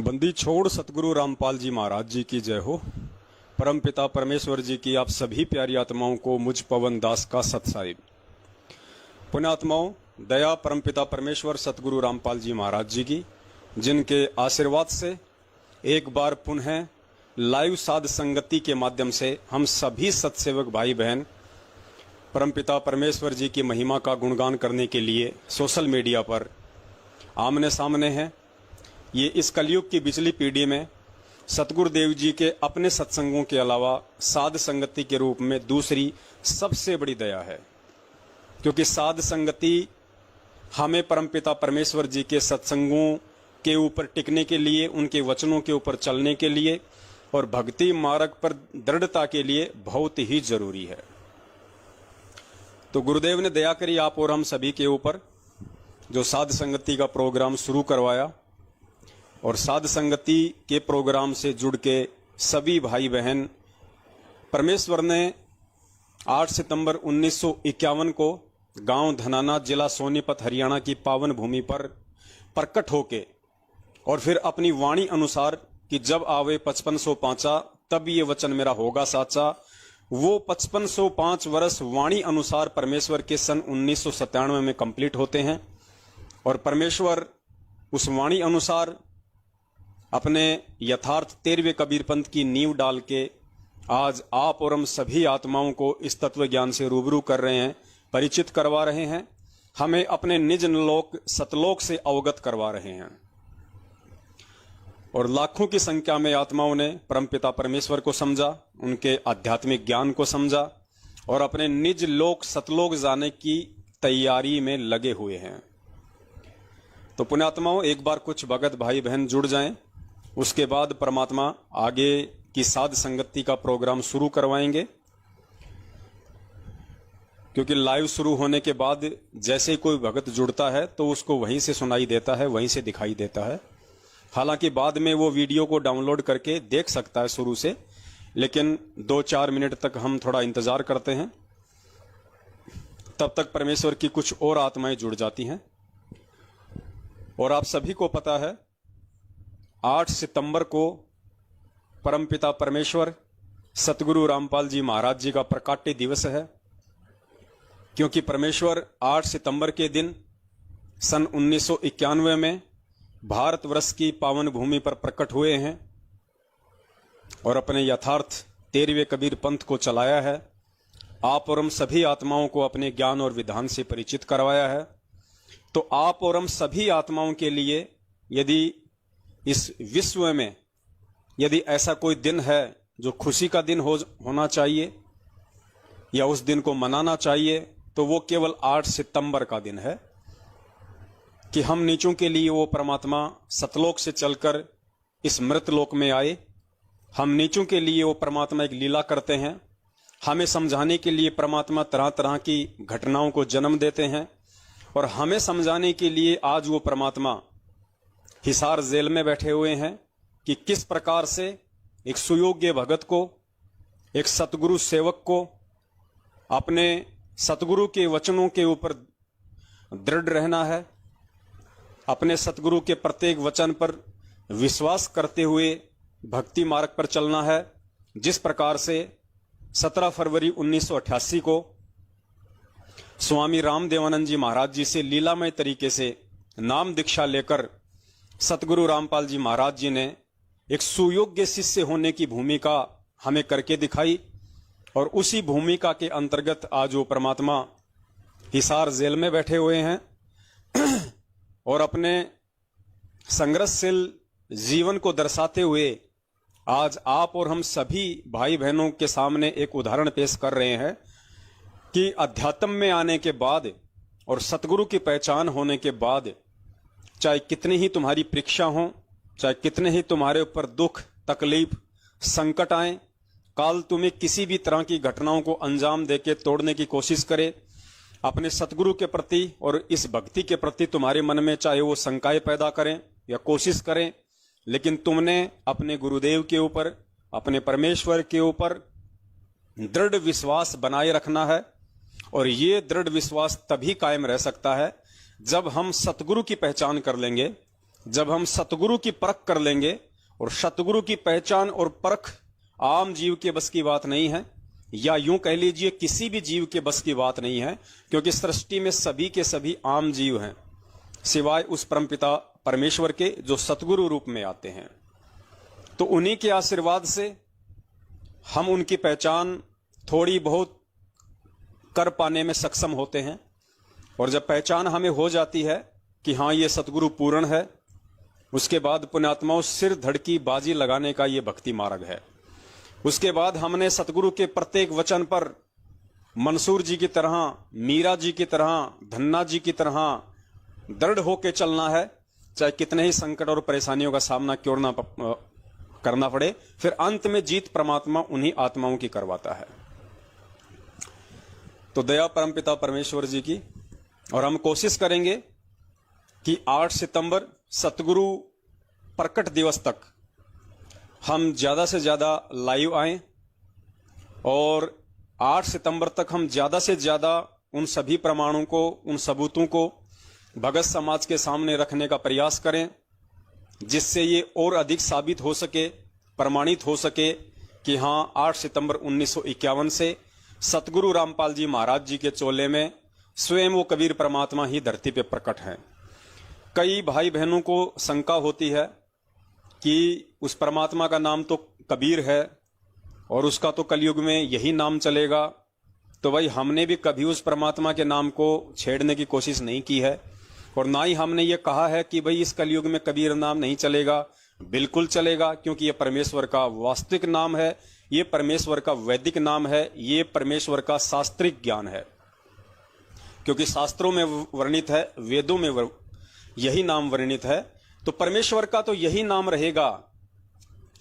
बंदी छोड़ सतगुरु रामपाल जी महाराज जी की जय हो। परमपिता परमेश्वर जी की आप सभी प्यारी आत्माओं को मुझ पवन दास का सतसाहिब। पुण्यात्माओं, दया परमपिता परमेश्वर सतगुरु रामपाल जी महाराज जी की, जिनके आशीर्वाद से एक बार पुनः लाइव साध संगति के माध्यम से हम सभी सत्सेवक भाई बहन परमपिता परमेश्वर जी की महिमा का गुणगान करने के लिए सोशल मीडिया पर आमने सामने हैं। ये इस कलयुग की बिचली पीढ़ी में सतगुरुदेव जी के अपने सत्संगों के अलावा साध संगति के रूप में दूसरी सबसे बड़ी दया है, क्योंकि साध संगति हमें परमपिता परमेश्वर जी के सत्संगों के ऊपर टिकने के लिए, उनके वचनों के ऊपर चलने के लिए और भक्ति मार्ग पर दृढ़ता के लिए बहुत ही जरूरी है। तो गुरुदेव ने दया करी आप और हम सभी के ऊपर, जो साध संगति का प्रोग्राम शुरू करवाया और साध संगति के प्रोग्राम से जुड़ के सभी भाई बहन, परमेश्वर ने 8 सितंबर 1951 को गांव धनाना, जिला सोनीपत, हरियाणा की पावन भूमि पर प्रकट होके और फिर अपनी वाणी अनुसार कि जब आवे 5505 तब ये वचन मेरा होगा साचा, वो 5505 वर्ष वाणी अनुसार परमेश्वर के सन 1997 में कंप्लीट होते हैं और परमेश्वर उस वाणी अनुसार अपने यथार्थ 13वें कबीर पंथ की नींव डाल के आज आप और हम सभी आत्माओं को इस तत्व ज्ञान से रूबरू कर रहे हैं, परिचित करवा रहे हैं, हमें अपने निज लोक सतलोक से अवगत करवा रहे हैं। और लाखों की संख्या में आत्माओं ने परमपिता परमेश्वर को समझा, उनके आध्यात्मिक ज्ञान को समझा और अपने निज लोक सतलोक जाने की तैयारी में लगे हुए हैं। तो पुण्यात्माओं, एक बार कुछ भगत भाई बहन जुड़ जाएं, उसके बाद परमात्मा आगे की साध संगति का प्रोग्राम शुरू करवाएंगे, क्योंकि लाइव शुरू होने के बाद जैसे ही कोई भगत जुड़ता है तो उसको वहीं से सुनाई देता है, वहीं से दिखाई देता है। हालांकि बाद में वो वीडियो को डाउनलोड करके देख सकता है शुरू से, लेकिन 2-4 मिनट तक हम थोड़ा इंतजार करते हैं, तब तक परमेश्वर की कुछ और आत्माएं जुड़ जाती हैं। और आप सभी को पता है 8 सितंबर को परमपिता परमेश्वर सतगुरु रामपाल जी महाराज जी का प्रकाट्य दिवस है, क्योंकि परमेश्वर 8 सितंबर के दिन सन 1991 में भारतवर्ष की पावन भूमि पर प्रकट हुए हैं और अपने यथार्थ 13वें कबीर पंथ को चलाया है। आप और हम सभी आत्माओं को अपने ज्ञान और विधान से परिचित करवाया है। तो आप और हम सभी आत्माओं के लिए यदि इस विश्व में यदि ऐसा कोई दिन है जो खुशी का दिन होना चाहिए या उस दिन को मनाना चाहिए, तो वो केवल 8 सितंबर का दिन है कि हम नीचों के लिए वो परमात्मा सतलोक से चलकर इस मृत लोक में आए। हम नीचों के लिए वो परमात्मा एक लीला करते हैं, हमें समझाने के लिए परमात्मा तरह तरह की घटनाओं को जन्म देते हैं और हमें समझाने के लिए आज वो परमात्मा हिसार जेल में बैठे हुए हैं कि किस प्रकार से एक सुयोग्य भगत को, एक सतगुरु सेवक को अपने सतगुरु के वचनों के ऊपर दृढ़ रहना है, अपने सतगुरु के प्रत्येक वचन पर विश्वास करते हुए भक्ति मार्ग पर चलना है। जिस प्रकार से 17 फरवरी 1988 को स्वामी रामदेवानंद जी महाराज जी से लीलामय तरीके से नाम दीक्षा लेकर सतगुरु रामपाल जी महाराज जी ने एक सुयोग्य शिष्य होने की भूमिका हमें करके दिखाई और उसी भूमिका के अंतर्गत आज वो परमात्मा हिसार जेल में बैठे हुए हैं और अपने संघर्षशील जीवन को दर्शाते हुए आज आप और हम सभी भाई बहनों के सामने एक उदाहरण पेश कर रहे हैं कि अध्यात्म में आने के बाद और सतगुरु की पहचान होने के बाद चाहे कितनी ही तुम्हारी परीक्षा हो, चाहे कितने ही तुम्हारे ऊपर दुख, तकलीफ, संकट आए, काल तुम्हें किसी भी तरह की घटनाओं को अंजाम देके तोड़ने की कोशिश करे, अपने सतगुरु के प्रति और इस भक्ति के प्रति तुम्हारे मन में चाहे वो शंकाएं पैदा करें या कोशिश करें, लेकिन तुमने अपने गुरुदेव के ऊपर, अपने परमेश्वर के ऊपर दृढ़ विश्वास बनाए रखना है। और ये दृढ़ विश्वास तभी कायम रह सकता है जब हम सतगुरु की पहचान कर लेंगे, जब हम सतगुरु की परख कर लेंगे, और सतगुरु की पहचान और परख आम जीव के बस की बात नहीं है, या यूं कह लीजिए किसी भी जीव के बस की बात नहीं है, क्योंकि सृष्टि में सभी के सभी आम जीव हैं, सिवाय उस परमपिता परमेश्वर के जो सतगुरु रूप में आते हैं। तो उन्हीं के आशीर्वाद से हम उनकी पहचान थोड़ी बहुत कर पाने में सक्षम होते हैं। और जब पहचान हमें हो जाती है कि हाँ ये सतगुरु पूर्ण है, उसके बाद पुण्यात्माओं सिर धड़की बाजी लगाने का ये भक्ति मार्ग है। उसके बाद हमने सतगुरु के प्रत्येक वचन पर मंसूर जी की तरह, मीरा जी की तरह, धन्ना जी की तरह दृढ़ होके चलना है, चाहे कितने ही संकट और परेशानियों का सामना क्यों ना करना पड़े। फिर अंत में जीत परमात्मा उन्हीं आत्माओं की करवाता है। तो दया परमपिता परमेश्वर जी की, और हम कोशिश करेंगे कि 8 सितंबर सतगुरु प्रकट दिवस तक हम ज्यादा से ज्यादा लाइव आएं, और 8 सितंबर तक हम ज्यादा से ज्यादा उन सभी प्रमाणों को, उन सबूतों को भगत समाज के सामने रखने का प्रयास करें, जिससे ये और अधिक साबित हो सके, प्रमाणित हो सके कि हाँ 8 सितंबर 1951 से सतगुरु रामपाल जी महाराज जी के चोले में स्वयं वो कबीर परमात्मा ही धरती पे प्रकट हैं। कई भाई बहनों को शंका होती है कि उस परमात्मा का नाम तो कबीर है और उसका तो कलयुग में यही नाम चलेगा। तो भाई हमने भी कभी उस परमात्मा के नाम को छेड़ने की कोशिश नहीं की है, और ना ही हमने ये कहा है कि भाई इस कलयुग में कबीर नाम नहीं चलेगा। बिल्कुल चलेगा, क्योंकि ये परमेश्वर का वास्तविक नाम है, ये परमेश्वर का वैदिक नाम है, ये परमेश्वर का शास्त्रिक ज्ञान है। क्योंकि शास्त्रों में वर्णित है, वेदों में यही नाम वर्णित है, तो परमेश्वर का तो यही नाम रहेगा।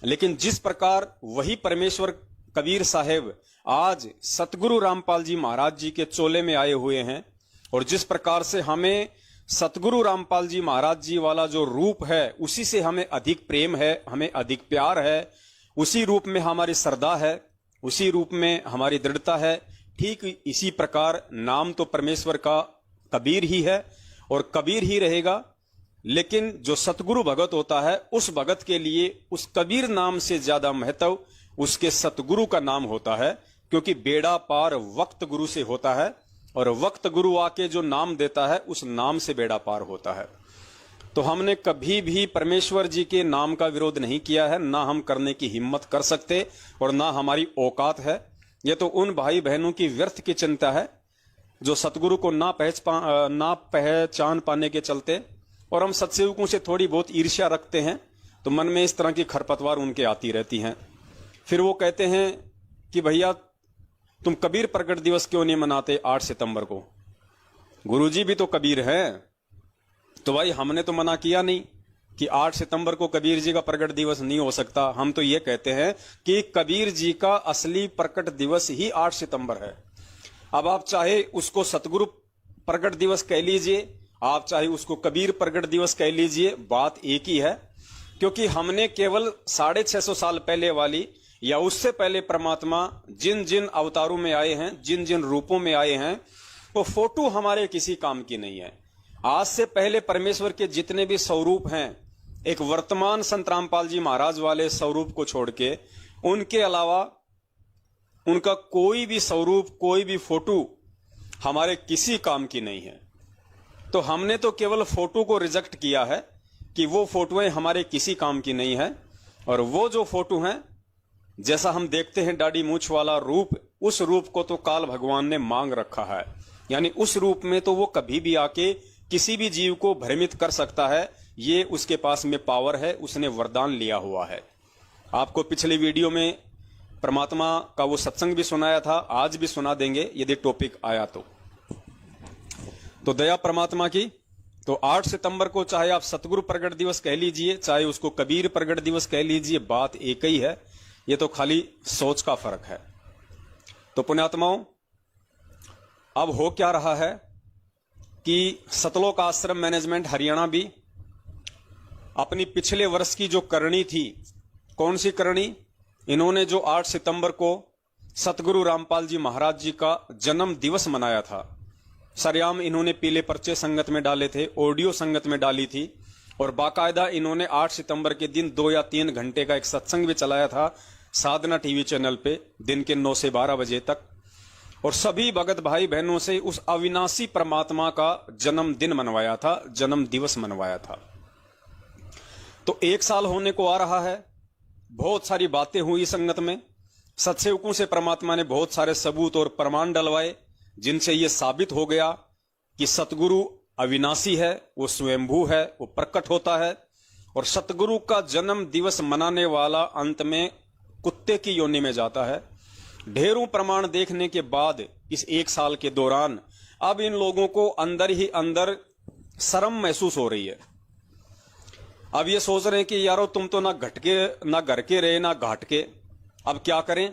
लेकिन जिस प्रकार वही परमेश्वर कबीर साहेब आज सतगुरु रामपाल जी महाराज जी के चोले में आए हुए हैं, और जिस प्रकार से हमें सतगुरु रामपाल जी महाराज जी वाला जो रूप है उसी से हमें अधिक प्रेम है, हमें अधिक प्यार है, उसी रूप में हमारी श्रद्धा है, उसी रूप में हमारी दृढ़ता है। ठीक इसी प्रकार नाम तो परमेश्वर का कबीर ही है और कबीर ही रहेगा। लेकिन जो सतगुरु भगत होता है, उस भगत के लिए उस कबीर नाम से ज्यादा महत्व उसके सतगुरु का नाम होता है, क्योंकि बेड़ा पार वक्त गुरु से होता है, और वक्त गुरु आके जो नाम देता है उस नाम से बेड़ा पार होता है। तो हमने कभी भी परमेश्वर जी के नाम का विरोध नहीं किया है, ना हम करने की हिम्मत कर सकते और ना हमारी औकात है। यह तो उन भाई बहनों की व्यर्थ की चिंता है जो सतगुरु को ना पहचान पाने के चलते, और हम सत्सेवकों से थोड़ी बहुत ईर्ष्या रखते हैं, तो मन में इस तरह की खरपतवार उनके आती रहती हैं। फिर वो कहते हैं कि भैया तुम कबीर प्रकट दिवस क्यों नहीं मनाते 8 सितंबर को? गुरुजी भी तो कबीर हैं। तो भाई हमने तो मना किया नहीं कि 8 सितंबर को कबीर जी का प्रकट दिवस नहीं हो सकता। हम तो ये कहते हैं कि कबीर जी का असली प्रकट दिवस ही 8 सितंबर है। अब आप चाहे उसको सतगुरु प्रकट दिवस कह लीजिए, आप चाहे उसको कबीर प्रकट दिवस कह लीजिए, बात एक ही है। क्योंकि हमने केवल 650 साल पहले वाली या उससे पहले परमात्मा जिन जिन अवतारों में आए हैं, जिन जिन रूपों में आए हैं, वो फोटो हमारे किसी काम की नहीं है। आज से पहले परमेश्वर के जितने भी स्वरूप हैं, एक वर्तमान संत रामपाल जी महाराज वाले स्वरूप को छोड़ के, उनके अलावा उनका कोई भी स्वरूप, कोई भी फोटो हमारे किसी काम की नहीं है। तो हमने तो केवल फोटो को रिजेक्ट किया है कि वो फोटोएं हमारे किसी काम की नहीं है। और वो जो फोटो हैं, जैसा हम देखते हैं दाढ़ी मूछ वाला रूप, उस रूप को तो काल भगवान ने मांग रखा है। यानी उस रूप में तो वो कभी भी आके किसी भी जीव को भ्रमित कर सकता है। ये उसके पास में पावर है, उसने वरदान लिया हुआ है। आपको पिछली वीडियो में परमात्मा का वो सत्संग भी सुनाया था, आज भी सुना देंगे यदि टॉपिक आया तो दया परमात्मा की। तो 8 सितंबर को चाहे आप सतगुरु प्रगट दिवस कह लीजिए, चाहे उसको कबीर प्रगट दिवस कह लीजिए, बात एक ही है। ये तो खाली सोच का फर्क है। तो पुण्यात्माओं, अब हो क्या रहा है कि सतलोक आश्रम मैनेजमेंट हरियाणा भी अपनी पिछले वर्ष की जो करनी थी, कौन सी करनी? इन्होंने जो 8 सितंबर को सतगुरु रामपाल जी महाराज जी का जन्म दिवस मनाया था, सरेआम इन्होंने पीले पर्चे संगत में डाले थे, ऑडियो संगत में डाली थी, और बाकायदा इन्होंने 8 सितंबर के दिन 2 या 3 घंटे का एक सत्संग भी चलाया था साधना टीवी चैनल पे, दिन के 9 से 12 बजे तक। और सभी भगत भाई बहनों से उस अविनाशी परमात्मा का जन्मदिन मनवाया था, जन्म दिवस मनवाया था। तो 1 साल होने को आ रहा है। बहुत सारी बातें हुई संगत में। सत्सेवकों से परमात्मा ने बहुत सारे सबूत और प्रमाण डलवाए, जिनसे यह साबित हो गया कि सतगुरु अविनाशी है, वो स्वयंभू है, वो प्रकट होता है। और सतगुरु का जन्म दिवस मनाने वाला अंत में कुत्ते की योनि में जाता है। ढेरों प्रमाण देखने के बाद इस 1 साल के दौरान अब इन लोगों को अंदर ही अंदर शर्म महसूस हो रही है। अब ये सोच रहे हैं कि यारो तुम तो ना घर के रहे ना घाट के, अब क्या करें?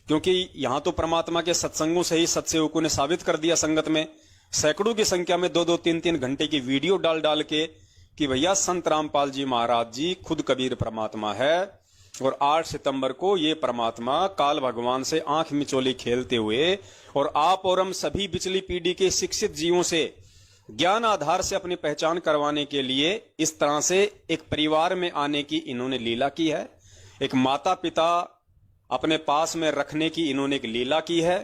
क्योंकि यहां तो परमात्मा के सत्संगों से ही सत्सेवकों ने साबित कर दिया संगत में, सैकड़ों की संख्या में 2-2, 3-3 घंटे की वीडियो डाल के कि भैया संत रामपाल जी महाराज जी खुद कबीर परमात्मा है। और 8 सितंबर को ये परमात्मा काल भगवान से आंख मिचोली खेलते हुए और आप और हम सभी पिछली पीढ़ी के शिक्षित जीवों से ज्ञान आधार से अपनी पहचान करवाने के लिए इस तरह से एक परिवार में आने की इन्होंने लीला की है। एक माता पिता अपने पास में रखने की इन्होंने एक लीला की है।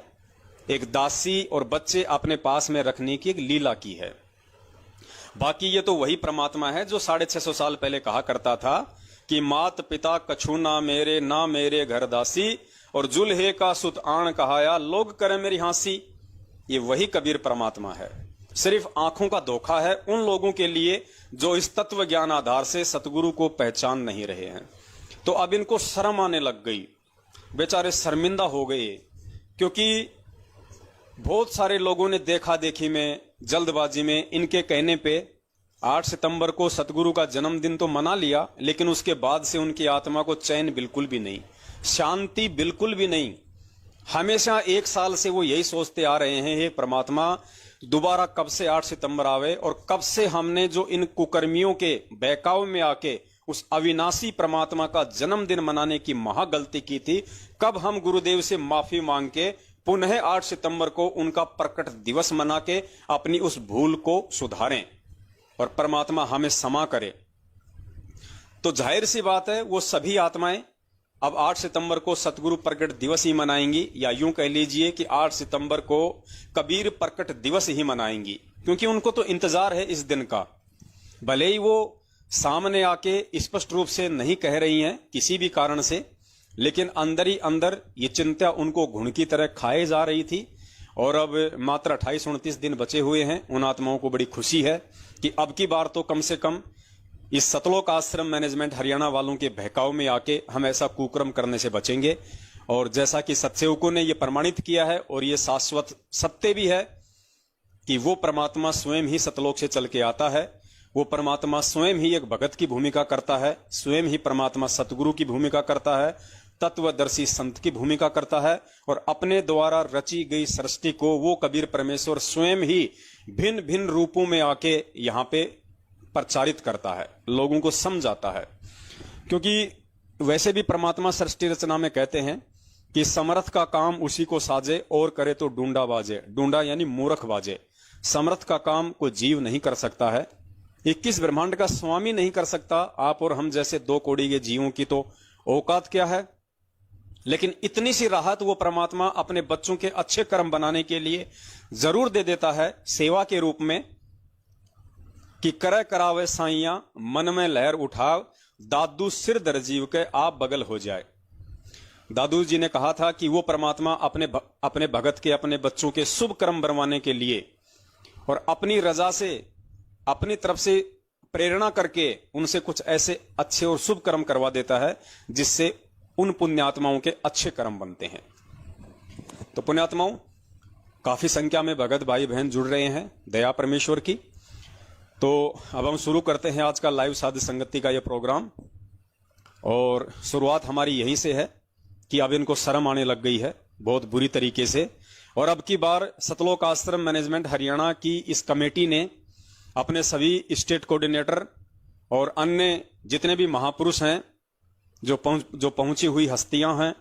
एक दासी और बच्चे अपने पास में रखने की एक लीला की है। बाकी ये तो वही परमात्मा है जो 650 साल पहले कहा करता था कि मात पिता कछु ना मेरे घर दासी, और जुल्हे का सुत आण कहाया लोग करे मेरी हांसी। ये वही कबीर परमात्मा है। सिर्फ आंखों का धोखा है उन लोगों के लिए जो इस तत्व ज्ञान आधार से सतगुरु को पहचान नहीं रहे हैं। तो अब इनको शर्म आने लग गई, बेचारे शर्मिंदा हो गए, क्योंकि बहुत सारे लोगों ने देखा देखी में, जल्दबाजी में इनके कहने पे 8 सितंबर को सतगुरु का जन्मदिन तो मना लिया, लेकिन उसके बाद से उनकी आत्मा को चैन बिल्कुल भी नहीं, शांति बिल्कुल भी नहीं। हमेशा 1 साल से वो यही सोचते आ रहे हैं, हे परमात्मा दोबारा कब से 8 सितंबर आवे और कब से हमने जो इन कुकर्मियों के बहकाव में आके उस अविनाशी परमात्मा का जन्मदिन मनाने की महागलती की थी, कब हम गुरुदेव से माफी मांग के पुनः 8 सितंबर को उनका प्रकट दिवस मना के अपनी उस भूल को सुधारें और परमात्मा हमें क्षमा करे। तो जाहिर सी बात है वो सभी आत्माएं अब 8 सितंबर को सतगुरु प्रकट दिवस ही मनाएंगी, या यूं कह लीजिए कि 8 सितंबर को कबीर प्रकट दिवस ही मनाएंगी, क्योंकि उनको तो इंतजार है इस दिन का। भले ही वो सामने आके स्पष्ट रूप से नहीं कह रही हैं किसी भी कारण से, लेकिन अंदर ही अंदर ये चिंता उनको घुन की तरह खाए जा रही थी। और अब मात्र 28-29 दिन बचे हुए हैं। उन आत्माओं को बड़ी खुशी है कि अब की बार तो कम से कम इस सतलोक आश्रम मैनेजमेंट हरियाणा वालों के बहकाव में आके हम ऐसा कुकर्म करने से बचेंगे। और जैसा कि सत्सेवकों ने यह प्रमाणित किया है और ये शाश्वत सत्य भी है कि वो परमात्मा स्वयं ही सतलोक से चल के आता है। वो परमात्मा स्वयं ही एक भगत की भूमिका करता है, स्वयं ही परमात्मा सतगुरु की भूमिका करता है, तत्वदर्शी संत की भूमिका करता है, और अपने द्वारा रची गई सृष्टि को वो कबीर परमेश्वर स्वयं ही भिन्न भिन्न रूपों में आके यहाँ पे प्रचारित करता है, लोगों को समझाता है। क्योंकि वैसे भी परमात्मा सृष्टि रचना में कहते हैं कि समर्थ का काम उसी को साजे और करे तो डूंडा बाजे। डूंडा यानी मूर्ख बाजे। समर्थ का काम कोई जीव नहीं कर सकता है, 21 ब्रह्मांड का स्वामी नहीं कर सकता। आप और हम जैसे 2 कौड़ी के जीवों की तो औकात क्या है। लेकिन इतनी सी राहत वो परमात्मा अपने बच्चों के अच्छे कर्म बनाने के लिए जरूर दे देता है सेवा के रूप में, कि करे करावे साइया मन में लहर उठाव, दादू सिर दरजीव के आप बगल हो जाए। दादू जी ने कहा था कि वो परमात्मा अपने भगत के, अपने बच्चों के शुभ कर्म बनवाने के लिए और अपनी रजा से, अपनी तरफ से प्रेरणा करके उनसे कुछ ऐसे अच्छे और शुभ कर्म करवा देता है जिससे उन पुण्यात्माओं के अच्छे कर्म बनते हैं। तो पुण्यात्माओं, काफी संख्या में भगत भाई बहन जुड़ रहे हैं दया परमेश्वर की। तो अब हम शुरू करते हैं आज का लाइव साध संगति का यह प्रोग्राम। और शुरुआत हमारी यहीं से है कि अब इनको शर्म आने लग गई है बहुत बुरी तरीके से। और अब की बार सतलोक आश्रम मैनेजमेंट हरियाणा की इस कमेटी ने अपने सभी स्टेट कोऑर्डिनेटर और अन्य जितने भी महापुरुष हैं, जो पहुंची हुई हस्तियां हैं,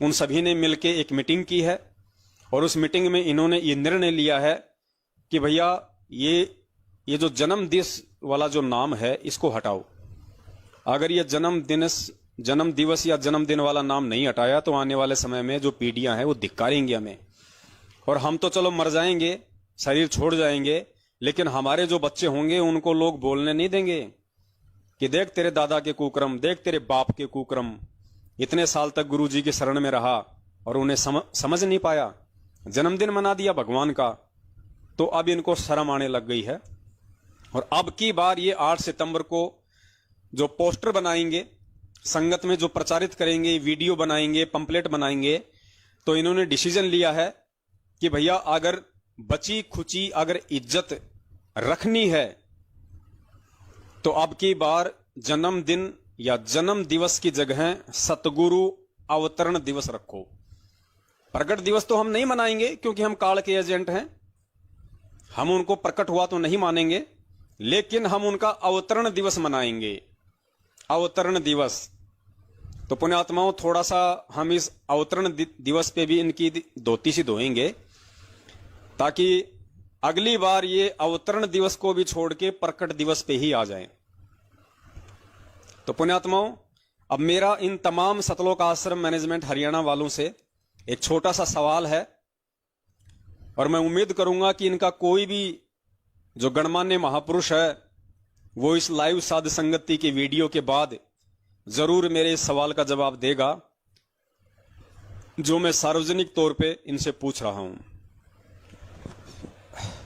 उन सभी ने मिलकर एक मीटिंग की है। और उस मीटिंग में इन्होंने ये निर्णय लिया है कि भैया ये ये जो जन्म दिवस वाला जो नाम है इसको हटाओ। अगर ये जन्म दिवस या जन्मदिन वाला नाम नहीं हटाया तो आने वाले समय में जो पीढ़ियां हैं वो धिक्कारेंगी हमें, और हम तो चलो मर जाएंगे, शरीर छोड़ जाएंगे, लेकिन हमारे जो बच्चे होंगे उनको लोग बोलने नहीं देंगे कि देख तेरे दादा के कुकर्म, देख तेरे बाप के कुकर्म, इतने साल तक गुरुजी की शरण में रहा और उन्हें समझ नहीं पाया, जन्मदिन मना दिया भगवान का। तो अब इनको शर्म आने लग गई है। और अब की बार ये 8 सितंबर को जो पोस्टर बनाएंगे, संगत में जो प्रचारित करेंगे, वीडियो बनाएंगे, पंपलेट बनाएंगे, तो इन्होंने डिसीजन लिया है कि भैया अगर बची खुची अगर इज्जत रखनी है तो अब की बार जन्मदिन या जन्म दिवस की जगह सतगुरु अवतरण दिवस रखो। प्रकट दिवस तो हम नहीं मनाएंगे क्योंकि हम काल के एजेंट हैं, हम उनको प्रकट हुआ तो नहीं मानेंगे, लेकिन हम उनका अवतरण दिवस मनाएंगे। अवतरण दिवस तो पुण्यात्माओं थोड़ा सा हम इस अवतरण दिवस पे भी इनकी धोती सी धोएंगे, ताकि अगली बार ये अवतरण दिवस को भी छोड़ के प्रकट दिवस पे ही आ जाएं। तो पुण्यात्माओं, अब मेरा इन तमाम सतलोक आश्रम मैनेजमेंट हरियाणा वालों से एक छोटा सा सवाल है, और मैं उम्मीद करूंगा कि इनका कोई भी जो गणमान्य महापुरुष है वो इस लाइव साध संगति की वीडियो के बाद जरूर मेरे इस सवाल का जवाब देगा जो मैं सार्वजनिक तौर पे इनसे पूछ रहा हूं।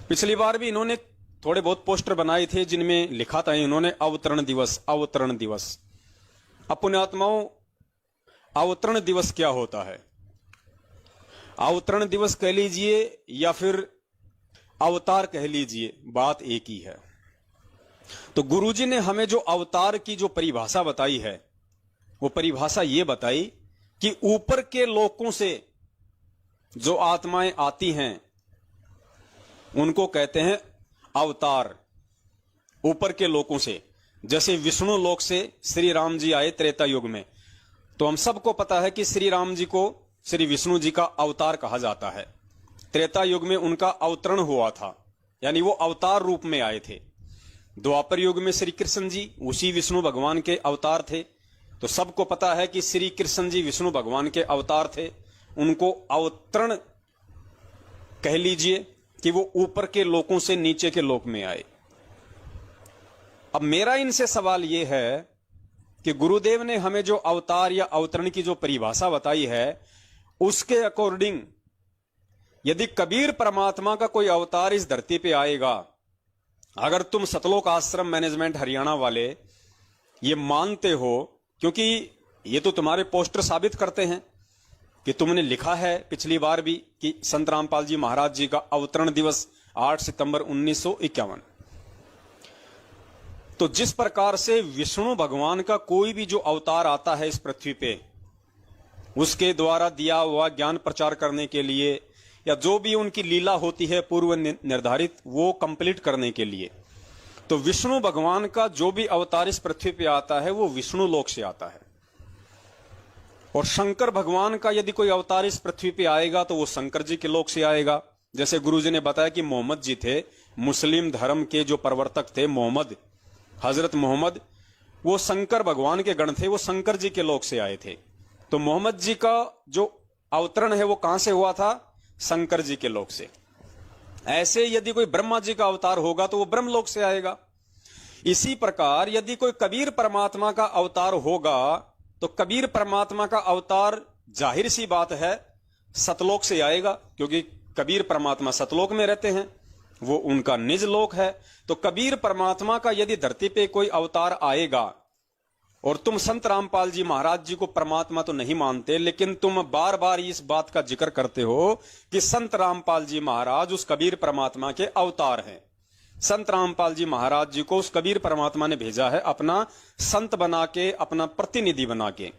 पिछली बार भी इन्होंने थोड़े बहुत पोस्टर बनाए थे जिनमें लिखा था इन्होंने अवतरण दिवस, अवतरण दिवस। अब पुण्यात्माओं, अवतरण दिवस क्या होता है? अवतरण दिवस कह लीजिए या फिर अवतार कह लीजिए, बात एक ही है। तो गुरुजी ने हमें जो अवतार की जो परिभाषा बताई है वो परिभाषा ये बताई कि ऊपर के लोकों से जो आत्माएं आती हैं उनको कहते हैं अवतार। ऊपर के लोकों से, जैसे विष्णु लोक से श्री राम जी आए त्रेता युग में, तो हम सबको पता है कि श्री राम जी को श्री विष्णु जी का अवतार कहा जाता है। त्रेता युग में उनका अवतरण हुआ था, यानी वो अवतार रूप में आए थे। द्वापर युग में श्री कृष्ण जी उसी विष्णु भगवान के अवतार थे, तो सबको पता है कि श्री कृष्ण जी विष्णु भगवान के अवतार थे। उनको अवतरण कह लीजिए कि वो ऊपर के लोकों से नीचे के लोक में आए। अब मेरा इनसे सवाल यह है कि गुरुदेव ने हमें जो अवतार या अवतरण की जो परिभाषा बताई है उसके अकॉर्डिंग यदि कबीर परमात्मा का कोई अवतार इस धरती पे आएगा, अगर तुम सतलोक आश्रम मैनेजमेंट हरियाणा वाले ये मानते हो, क्योंकि ये तो तुम्हारे पोस्टर साबित करते हैं कि तुमने लिखा है पिछली बार भी कि संत रामपाल जी महाराज जी का अवतरण दिवस 8 सितंबर 1951। तो जिस प्रकार से विष्णु भगवान का कोई भी जो अवतार आता है इस पृथ्वी पे, उसके द्वारा दिया हुआ ज्ञान प्रचार करने के लिए या जो भी उनकी लीला होती है पूर्व निर्धारित, वो कंप्लीट करने के लिए, तो विष्णु भगवान का जो भी अवतार इस पृथ्वी पे आता है वो विष्णु लोक से आता है। और शंकर भगवान का यदि कोई अवतार इस पृथ्वी पे आएगा तो वो शंकर जी के लोक से आएगा। जैसे गुरुजी ने बताया कि मोहम्मद जी थे, मुस्लिम धर्म के जो प्रवर्तक थे, मोहम्मद, हजरत मोहम्मद, वो शंकर भगवान के गण थे, वो शंकर जी के लोक से आए थे। तो मोहम्मद जी का जो अवतरण है वो कहां से हुआ था? शंकर जी के लोक से। ऐसे यदि कोई ब्रह्मा जी का अवतार होगा तो वो ब्रह्म लोक से आएगा। इसी प्रकार यदि कोई कबीर परमात्मा का अवतार होगा तो कबीर परमात्मा का अवतार जाहिर सी बात है सतलोक से आएगा, क्योंकि कबीर परमात्मा सतलोक में रहते हैं, वो उनका निज लोक है। तो कबीर परमात्मा का यदि धरती पे कोई अवतार आएगा, और तुम संत रामपाल जी महाराज जी को परमात्मा तो नहीं मानते, लेकिन तुम बार बार इस बात का जिक्र करते हो कि संत रामपाल जी महाराज उस कबीर परमात्मा के अवतार हैं। संत रामपाल जी महाराज जी को उस कबीर परमात्मा ने भेजा है अपना संत बना के, अपना प्रतिनिधि बना के।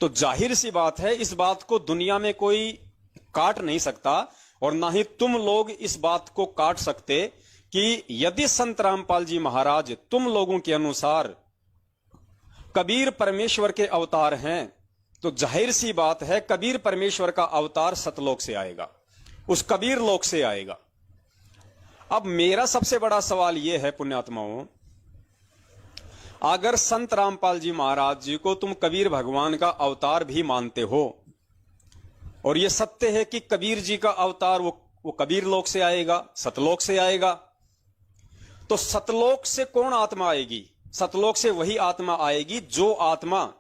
तो जाहिर सी बात है इस बात को दुनिया में कोई काट नहीं सकता, और ना ही तुम लोग इस बात को काट सकते कि यदि संत रामपाल जी महाराज तुम लोगों के अनुसार कबीर परमेश्वर के अवतार हैं, तो जाहिर सी बात है कबीर परमेश्वर का अवतार सतलोक से आएगा, उस कबीर लोक से आएगा। अब मेरा सबसे बड़ा सवाल यह है पुण्यात्माओं, अगर संत रामपाल जी महाराज जी को तुम कबीर भगवान का अवतार भी मानते हो, और यह सत्य है कि कबीर जी का अवतार वो कबीर लोक से आएगा, सतलोक से आएगा, तो सतलोक से कौन आत्मा आएगी? सतलोक से वही आत्मा आएगी जो आत्मा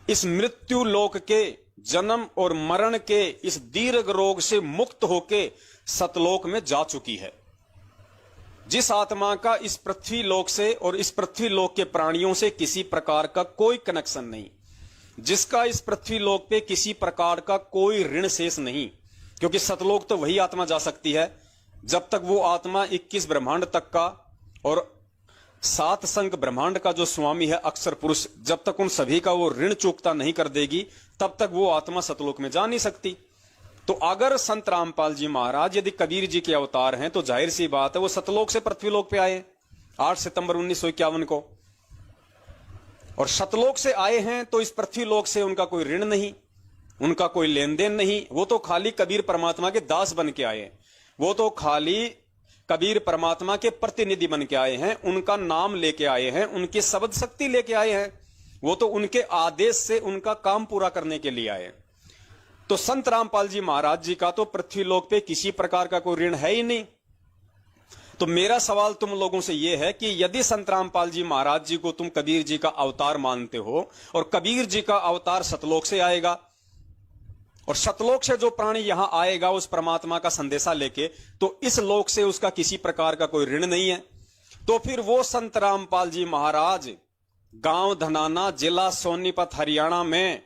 इस मृत्यु लोक के जन्म और मरण के इस दीर्घ रोग से मुक्त होके सतलोक में जा चुकी है। जिस आत्मा का इस पृथ्वी लोक से और इस पृथ्वी लोक के प्राणियों से किसी प्रकार का कोई कनेक्शन नहीं, जिसका इस पृथ्वी लोक पे किसी प्रकार का कोई ऋण शेष नहीं, क्योंकि सतलोक तो वही आत्मा जा सकती है जब तक वो आत्मा 21 ब्रह्मांड तक का और 7 संख्य ब्रह्मांड का जो स्वामी है अक्षर पुरुष, जब तक उन सभी का वो ऋण चुकता नहीं कर देगी तब तक वो आत्मा सतलोक में जा नहीं सकती। तो अगर संत रामपाल जी महाराज यदि कबीर जी के अवतार हैं तो जाहिर सी बात है वो सतलोक से पृथ्वीलोक पे आए 8 सितंबर 1951 को, और सतलोक से आए हैं तो इस पृथ्वीलोक से उनका कोई ऋण नहीं, उनका कोई लेन देन नहीं, वो तो खाली कबीर परमात्मा के दास बन के आए, वो तो खाली कबीर परमात्मा के प्रतिनिधि बन के आए हैं, उनका नाम लेके आए हैं, उनकी शब्द शक्ति लेके आए हैं, वो तो उनके आदेश से उनका काम पूरा करने के लिए आए। तो संत रामपाल जी महाराज जी का तो पृथ्वीलोक पे किसी प्रकार का कोई ऋण है ही नहीं। तो मेरा सवाल तुम लोगों से यह है कि यदि संत रामपाल जी महाराज जी को तुम कबीर जी का अवतार मानते हो और कबीर जी का अवतार सतलोक से आएगा और सतलोक से जो प्राणी यहां आएगा उस परमात्मा का संदेशा लेके, तो इस लोक से उसका किसी प्रकार का कोई ऋण नहीं है, तो फिर वो संत रामपाल जी महाराज गांव धनाना जिला सोनीपत हरियाणा में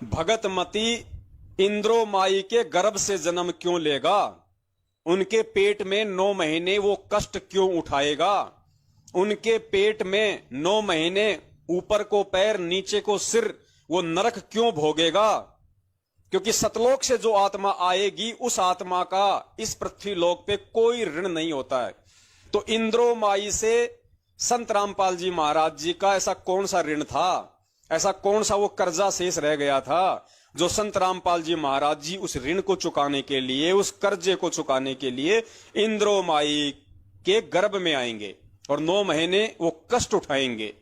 भगतमती इंद्रो माई के गर्भ से जन्म क्यों लेगा? उनके पेट में 9 महीने वो कष्ट क्यों उठाएगा? उनके पेट में 9 महीने ऊपर को पैर नीचे को सिर वो नरक क्यों भोगेगा? क्योंकि सतलोक से जो आत्मा आएगी उस आत्मा का इस पृथ्वी लोक पे कोई ऋण नहीं होता है। तो इंद्रो माई से संत रामपाल जी महाराज जी का ऐसा कौन सा ऋण था, ऐसा कौन सा वो कर्जा शेष रह गया था जो संत रामपाल जी महाराज जी उस ऋण को चुकाने के लिए, उस कर्जे को चुकाने के लिए इंद्रो माई के गर्भ में आएंगे और 9 महीने वो कष्ट उठाएंगे।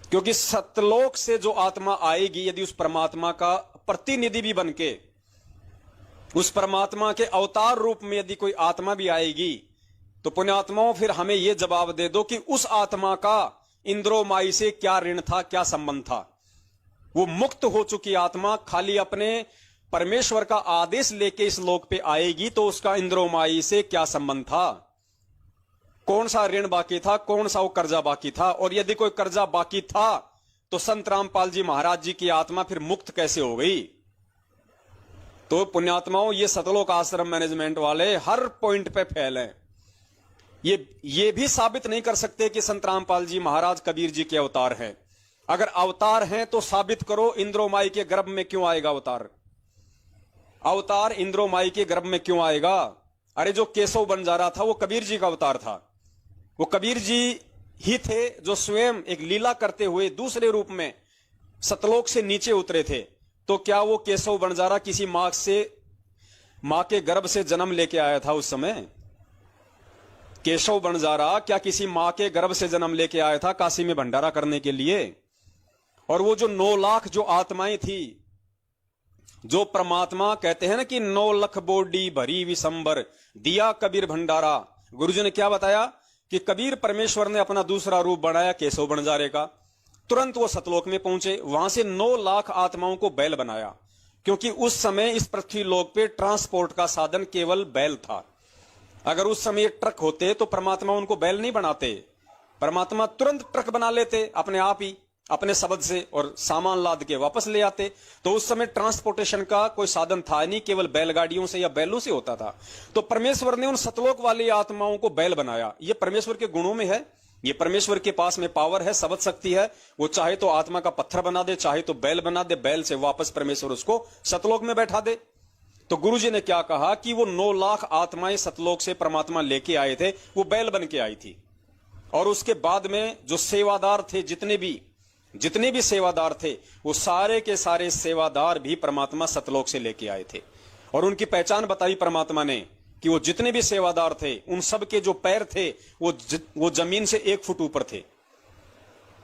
क्योंकि सतलोक से जो आत्मा आएगी यदि उस परमात्मा का प्रतिनिधि भी बनके, उस परमात्मा के अवतार रूप में यदि कोई आत्मा भी आएगी, तो पुण्यात्माओं फिर हमें यह जवाब दे दो कि उस आत्मा का इंद्रो माई से क्या ऋण था, क्या संबंध था? वो मुक्त हो चुकी आत्मा खाली अपने परमेश्वर का आदेश लेके इस लोक पे आएगी, तो उसका इंद्रो माई से क्या संबंध था? कौन सा ऋण बाकी था, कौन सा वो कर्जा बाकी था? और यदि कोई कर्जा बाकी था तो संत रामपाल जी महाराज जी की आत्मा फिर मुक्त कैसे हो गई? तो पुण्यात्माओं, ये सतलोक आश्रम मैनेजमेंट वाले हर पॉइंट पे फेल हैं। ये भी साबित नहीं कर सकते कि संत रामपाल जी महाराज कबीर जी के अवतार हैं। अगर अवतार हैं तो साबित करो इंद्रो माई के गर्भ में क्यों आएगा अवतार? अवतार इंद्रो माई के गर्भ में क्यों आएगा? अरे जो केशव बंजारा था वो कबीर जी का अवतार था, वो कबीर जी ही थे जो स्वयं एक लीला करते हुए दूसरे रूप में सतलोक से नीचे उतरे थे। तो क्या वो केशव बंजारा किसी मां के गर्भ से जन्म लेके आया था उस समय? केशव बंजारा क्या किसी मां के गर्भ से जन्म लेके आया था काशी में भंडारा करने के लिए? और वो जो 9 लाख जो आत्माएं थी, जो परमात्मा कहते हैं ना कि 9 लाख बोडी भरी विशंबर दिया कबीर भंडारा, गुरुजी ने क्या बताया कि कबीर परमेश्वर ने अपना दूसरा रूप बनाया केशव बंजारे का, तुरंत वो सतलोक में पहुंचे, वहां से 9 लाख आत्माओं को बैल बनाया, क्योंकि उस समय इस पृथ्वी लोक पे ट्रांसपोर्ट का साधन केवल बैल था। अगर उस समय ट्रक होते तो परमात्मा उनको बैल नहीं बनाते, परमात्मा तुरंत ट्रक बना लेते अपने आप ही अपने शब्द से और सामान लाद के वापस ले आते। तो उस समय ट्रांसपोर्टेशन का कोई साधन था नहीं, केवल बैलगाड़ियों से या बैलों से होता था। तो परमेश्वर ने उन सतलोक वाली आत्माओं को बैल बनाया। ये परमेश्वर के गुणों में है, ये परमेश्वर के पास में पावर है, शब्द शक्ति है। वो चाहे तो आत्मा का पत्थर बना दे, चाहे तो बैल बना दे, बैल से वापस परमेश्वर उसको सतलोक में बैठा दे। तो गुरुजी ने क्या कहा कि वो 9 लाख आत्माएं सतलोक से परमात्मा लेके आए थे, वो बैल बन के आई थी। और उसके बाद में जो सेवादार थे, जितने भी सेवादार थे, वो सारे के सारे सेवादार भी परमात्मा सतलोक से लेके आए थे। और उनकी पहचान बताई परमात्मा ने कि वो जितने भी सेवादार थे उन सब के जो पैर थे वो जमीन से 1 फुट ऊपर थे।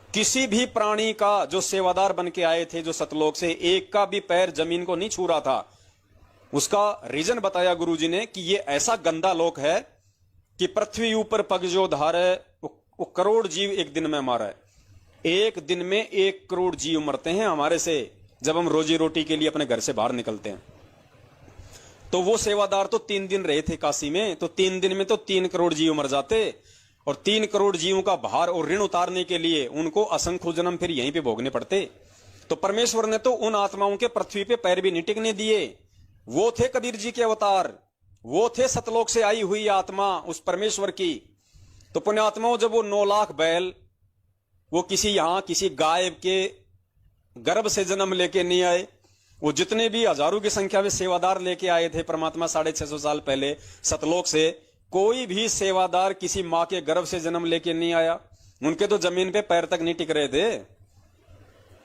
किसी भी प्राणी का जो सेवादार बन के आए थे जो सतलोक से, एक का भी पैर जमीन को नहीं छू रहा था। उसका रीजन बताया गुरुजी ने कि ये ऐसा गंदा लोक है कि पृथ्वी ऊपर पग जो धारे वो करोड़ जीव एक दिन में मारा है। एक दिन में 1 करोड़ जीव मरते हैं हमारे से, जब हम रोजी रोटी के लिए अपने घर से बाहर निकलते हैं। तो वो सेवादार तो 3 दिन रहे थे काशी में, तो 3 दिन में तो 3 करोड़ जीव मर जाते, और 3 करोड़ जीवों का भार और ऋण उतारने के लिए उनको असंख्य जन्म फिर यहीं पे भोगने पड़ते। तो परमेश्वर ने तो उन आत्माओं के पृथ्वी पे पैर भी नहीं टिकने दिए। वो थे कबीर जी के अवतार, वो थे सतलोक से आई हुई आत्मा उस परमेश्वर की। तो पुण्यात्माओं, जब वो 9 लाख बैल वो किसी गाय के गर्भ से जन्म लेके नहीं आए, वो जितने भी हजारों की संख्या में सेवादार लेके आए थे परमात्मा 650 साल पहले सतलोक से, कोई भी सेवादार किसी मां के गर्भ से जन्म लेके नहीं आया। उनके तो जमीन पे पैर तक नहीं टिक रहे थे,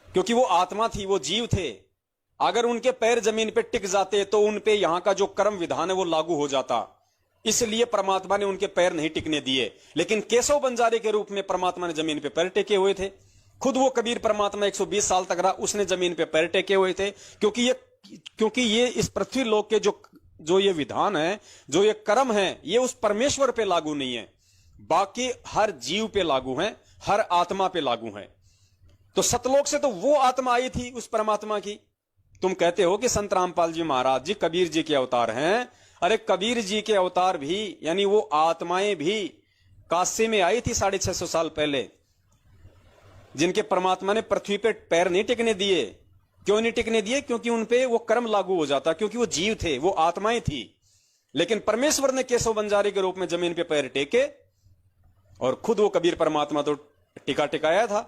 क्योंकि वो आत्मा थी, वो जीव थे। अगर उनके पैर जमीन पे टिक जाते तो उन पे यहां का जो कर्म विधान है वो लागू हो जाता। इसलिए परमात्मा ने उनके पैर नहीं टिकने दिए। लेकिन केशव बंजारे के रूप में परमात्मा ने जमीन पे पैर टेके हुए थे। खुद वो कबीर परमात्मा 120 साल तक रहा, उसने जमीन पे पैर टेके हुए थे, क्योंकि ये इस पृथ्वी लोक के जो ये विधान है, जो ये कर्म है, ये उस परमेश्वर पे लागू नहीं है, बाकी हर जीव पे लागू है, हर आत्मा पे लागू है। तो सतलोक से तो वो आत्मा आई थी उस परमात्मा की। तुम कहते हो कि संत रामपाल जी महाराज जी कबीर जी के अवतार हैं। अरे कबीर जी के अवतार भी, यानी वो आत्माएं भी काशी में आई थी 650 साल पहले, जिनके परमात्मा ने पृथ्वी पे पैर नहीं टिकने दिए। क्यों नहीं टिकने दिए? क्योंकि उनपे वो कर्म लागू हो जाता, क्योंकि वो जीव थे, वो आत्माएं थी। लेकिन परमेश्वर ने केशव बंजारे के रूप में जमीन पे पैर टेके, और खुद वो कबीर परमात्मा तो टिका टिकाया था।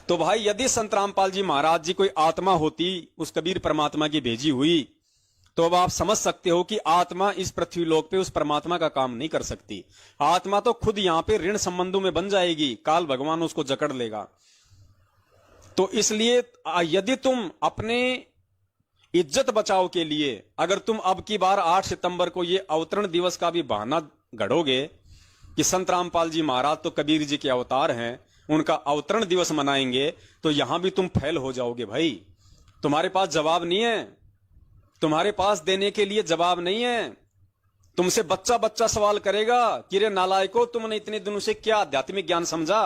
तो भाई, यदि संत रामपाल जी महाराज जी कोई आत्मा होती उस कबीर परमात्मा की भेजी हुई, तो अब आप समझ सकते हो कि आत्मा इस पृथ्वी लोक पे उस परमात्मा का काम नहीं कर सकती। आत्मा तो खुद यहां पे ऋण संबंधों में बन जाएगी, काल भगवान उसको जकड़ लेगा। तो इसलिए यदि तुम अपने इज्जत बचाव के लिए, अगर तुम अब की बार 8 सितंबर को ये अवतरण दिवस का भी बहाना गढ़ोगे कि संत रामपाल जी महाराज तो कबीर जी के अवतार हैं, उनका अवतरण दिवस मनाएंगे, तो यहां भी तुम फेल हो जाओगे भाई। तुम्हारे पास जवाब नहीं है, तुम्हारे पास देने के लिए जवाब नहीं है। तुमसे बच्चा बच्चा सवाल करेगा कि रे नालायको, तुमने इतने दिनों से क्या आध्यात्मिक ज्ञान समझा?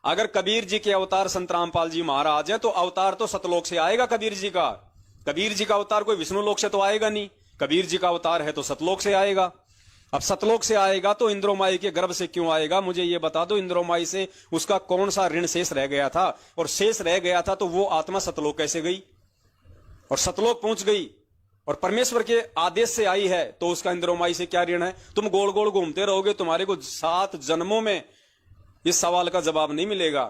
अगर कबीर जी के अवतार संत रामपाल जी महाराज हैं, तो अवतार तो सतलोक से आएगा कबीर जी का। कबीर जी का अवतार कोई विष्णु लोक से तो आएगा नहीं, कबीर जी का अवतार है तो सतलोक से आएगा। अब सतलोक से आएगा तो इंद्रोमाई के गर्भ से क्यों आएगा? मुझे ये बता दो, इंद्रोमाई से उसका कौन सा ऋण शेष रह गया था? और शेष रह गया था तो वो आत्मा सतलोक कैसे गई और सतलोक पहुंच गई और परमेश्वर के आदेश से आई है, तो उसका इंद्रोमाई से क्या ऋण है? तुम गोल गोल घूमते रहोगे, तुम्हारे को 7 जन्मों में इस सवाल का जवाब नहीं मिलेगा।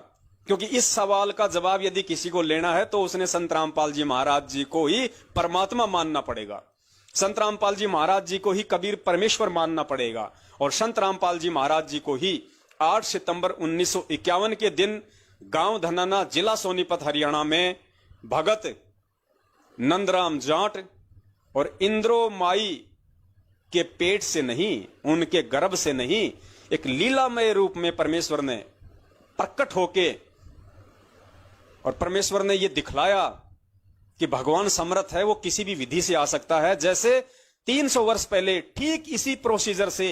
क्योंकि इस सवाल का जवाब यदि किसी को लेना है तो उसने संत रामपाल जी महाराज जी को ही परमात्मा मानना पड़ेगा, संत रामपाल जी महाराज जी को ही कबीर परमेश्वर मानना पड़ेगा, और संत रामपाल जी महाराज जी को ही 8 सितंबर 1951 के दिन गांव धनाना, जिला सोनीपत, हरियाणा में भगत नंदराम जाट और इंद्रोमाई के पेट से नहीं, उनके गर्भ से नहीं, एक लीलामय रूप में परमेश्वर ने प्रकट होके, और परमेश्वर ने यह दिखलाया कि भगवान समर्थ है, वो किसी भी विधि से आ सकता है। जैसे 300 वर्ष पहले ठीक इसी प्रोसीजर से,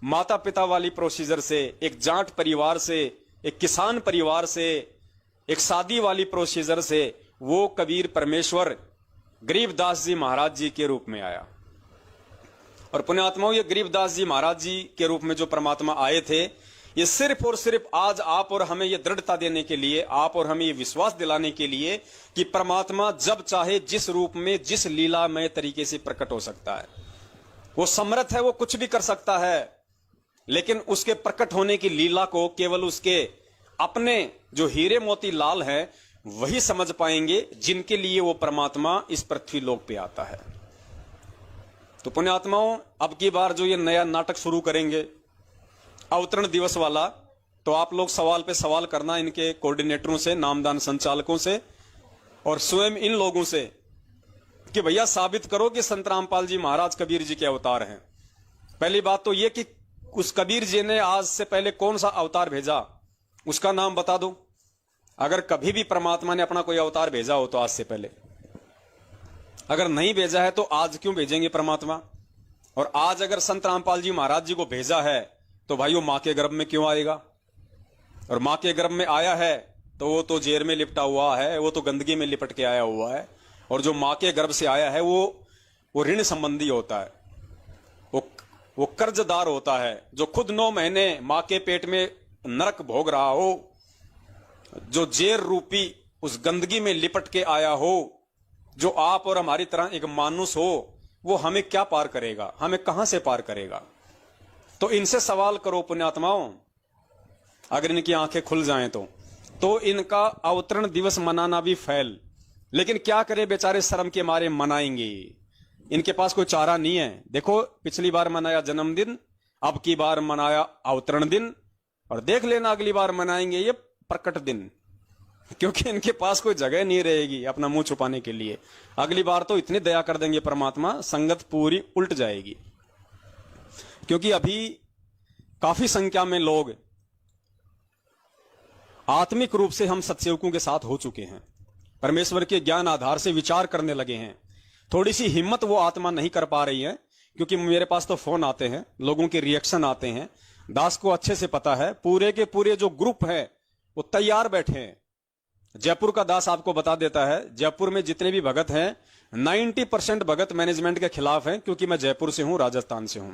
माता पिता वाली प्रोसीजर से, एक जाट परिवार से, एक किसान परिवार से, एक शादी वाली प्रोसीजर से, वो कबीर परमेश्वर गरीबदास जी महाराज जी के रूप में आया। और पुण्यात्माओं, ये गरीबदास जी महाराज जी के रूप में जो परमात्मा आए थे, ये सिर्फ और सिर्फ आज आप और हमें ये दृढ़ता देने के लिए, आप और हमें ये विश्वास दिलाने के लिए कि परमात्मा जब चाहे जिस रूप में, जिस लीलामय तरीके से प्रकट हो सकता है। वो समर्थ है, वो कुछ भी कर सकता है, लेकिन उसके प्रकट होने की लीला को केवल उसके अपने जो हीरे मोती लाल हैं वही समझ पाएंगे, जिनके लिए वो परमात्मा इस पृथ्वी लोक पे आता है। तो पुण्यात्माओं, अब की बार जो ये नया नाटक शुरू करेंगे अवतरण दिवस वाला, तो आप लोग सवाल पे सवाल करना इनके कोऑर्डिनेटरों से, नामदान संचालकों से और स्वयं इन लोगों से कि भैया साबित करो कि संत रामपाल जी महाराज कबीर जी के अवतार हैं। पहली बात तो ये कि उस कबीर जी ने आज से पहले कौन सा अवतार भेजा, उसका नाम बता दो। अगर कभी भी परमात्मा ने अपना कोई अवतार भेजा हो तो आज से पहले, अगर नहीं भेजा है तो आज क्यों भेजेंगे परमात्मा? और आज अगर संत रामपाल जी महाराज जी को भेजा है तो भाई वो मां के गर्भ में क्यों आएगा? और मां के गर्भ में आया है तो वो तो जेर में लिपटा हुआ है, वो तो गंदगी में लिपट के आया हुआ है। और जो मां के गर्भ से आया है वो ऋण संबंधी होता है, वो कर्जदार होता है, जो खुद 9 महीने मां के पेट में नरक भोग रहा हो, जो जेर रूपी उस गंदगी में लिपट के आया हो, जो आप और हमारी तरह एक मानुस हो, वो हमें क्या पार करेगा? हमें कहां से पार करेगा? तो इनसे सवाल करो पुण्यात्माओं, अगर इनकी आंखें खुल जाएं तो इनका अवतरण दिवस मनाना भी फैल। लेकिन क्या करे बेचारे, शर्म के मारे मनाएंगे, इनके पास कोई चारा नहीं है। देखो, पिछली बार मनाया जन्मदिन, अब की बार मनाया अवतरण दिन, और देख लेना अगली बार मनाएंगे ये प्रकट दिन, क्योंकि इनके पास कोई जगह नहीं रहेगी अपना मुंह छुपाने के लिए। अगली बार तो इतनी दया कर देंगे परमात्मा, संगत पूरी उल्ट जाएगी। क्योंकि अभी काफी संख्या में लोग आत्मिक रूप से हम सत्सेवकों के साथ हो चुके हैं, परमेश्वर के ज्ञान आधार से विचार करने लगे हैं। थोड़ी सी हिम्मत वो आत्मा नहीं कर पा रही है, क्योंकि मेरे पास तो फोन आते हैं, लोगों के रिएक्शन आते हैं। दास को अच्छे से पता है, पूरे के पूरे जो ग्रुप है वो तैयार बैठे हैं। जयपुर का दास आपको बता देता है, जयपुर में जितने भी भगत हैं 90% भगत मैनेजमेंट के खिलाफ हैं, क्योंकि मैं जयपुर से हूं, राजस्थान से हूं।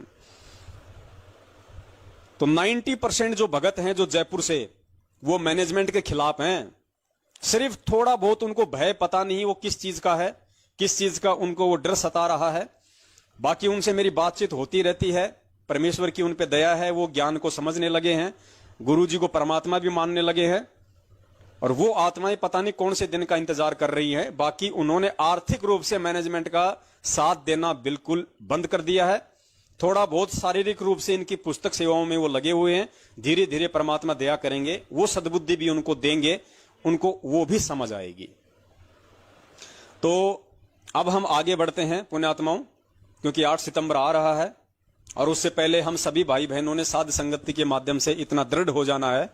तो 90% जो भगत हैं जो जयपुर से, वो मैनेजमेंट के खिलाफ हैं। सिर्फ थोड़ा बहुत उनको भय पता नहीं वो किस चीज का है, किस चीज का उनको वो डर सता रहा है। बाकी उनसे मेरी बातचीत होती रहती है, परमेश्वर की उन पे दया है, वो ज्ञान को समझने लगे हैं, गुरु जी को परमात्मा भी मानने लगे हैं। और वो आत्माएं पता नहीं कौन से दिन का इंतजार कर रही हैं। बाकी उन्होंने आर्थिक रूप से मैनेजमेंट का साथ देना बिल्कुल बंद कर दिया है। थोड़ा बहुत शारीरिक रूप से इनकी पुस्तक सेवाओं में वो लगे हुए हैं। धीरे धीरे परमात्मा दया करेंगे, वो सद्बुद्धि भी उनको देंगे, उनको वो भी समझ आएगी। तो अब हम आगे बढ़ते हैं पुण्यात्माओं, क्योंकि 8 सितंबर आ रहा है, और उससे पहले हम सभी भाई बहनों ने साध संगति के माध्यम से इतना दृढ़ हो जाना है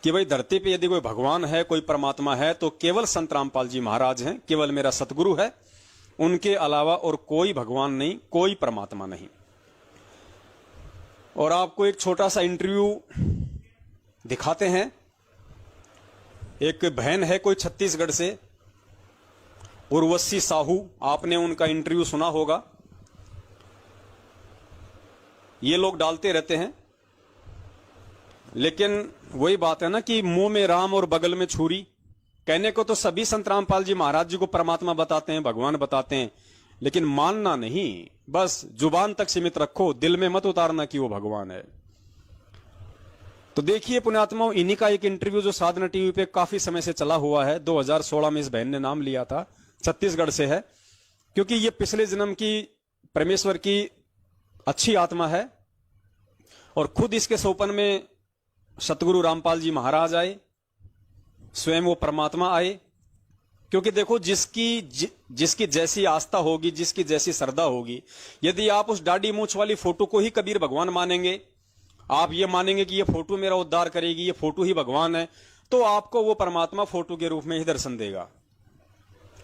कि भाई धरती पे यदि कोई भगवान है, कोई परमात्मा है, तो केवल संत रामपाल जी महाराज हैं, केवल मेरा सतगुरु है। उनके अलावा और कोई भगवान नहीं, कोई परमात्मा नहीं। और आपको एक छोटा सा इंटरव्यू दिखाते हैं। एक बहन है कोई छत्तीसगढ़ से, उर्वशी साहू, आपने उनका इंटरव्यू सुना होगा। ये लोग डालते रहते हैं, लेकिन वही बात है ना कि मुंह में राम और बगल में छुरी। कहने को तो सभी संत रामपाल जी महाराज जी को परमात्मा बताते हैं, भगवान बताते हैं, लेकिन मानना नहीं, बस जुबान तक सीमित रखो, दिल में मत उतारना कि वो भगवान है। तो देखिए पुण्यात्माओं, इन्हीं का एक इंटरव्यू जो साधना टीवी पे काफी समय से चला हुआ है, 2016 में इस बहन ने नाम लिया था, छत्तीसगढ़ से है। क्योंकि ये पिछले जन्म की परमेश्वर की अच्छी आत्मा है, और खुद इसके सोपन में सतगुरु रामपाल जी महाराज आए, स्वयं वो परमात्मा आए। क्योंकि देखो, जिसकी जैसी आस्था होगी, जिसकी जैसी श्रद्धा होगी, यदि आप उस दाढ़ी मूंछ वाली फोटो को ही कबीर भगवान मानेंगे, आप ये मानेंगे कि ये फोटो मेरा उद्धार करेगी, ये फोटो ही भगवान है, तो आपको वो परमात्मा फोटो के रूप में ही दर्शन देगा।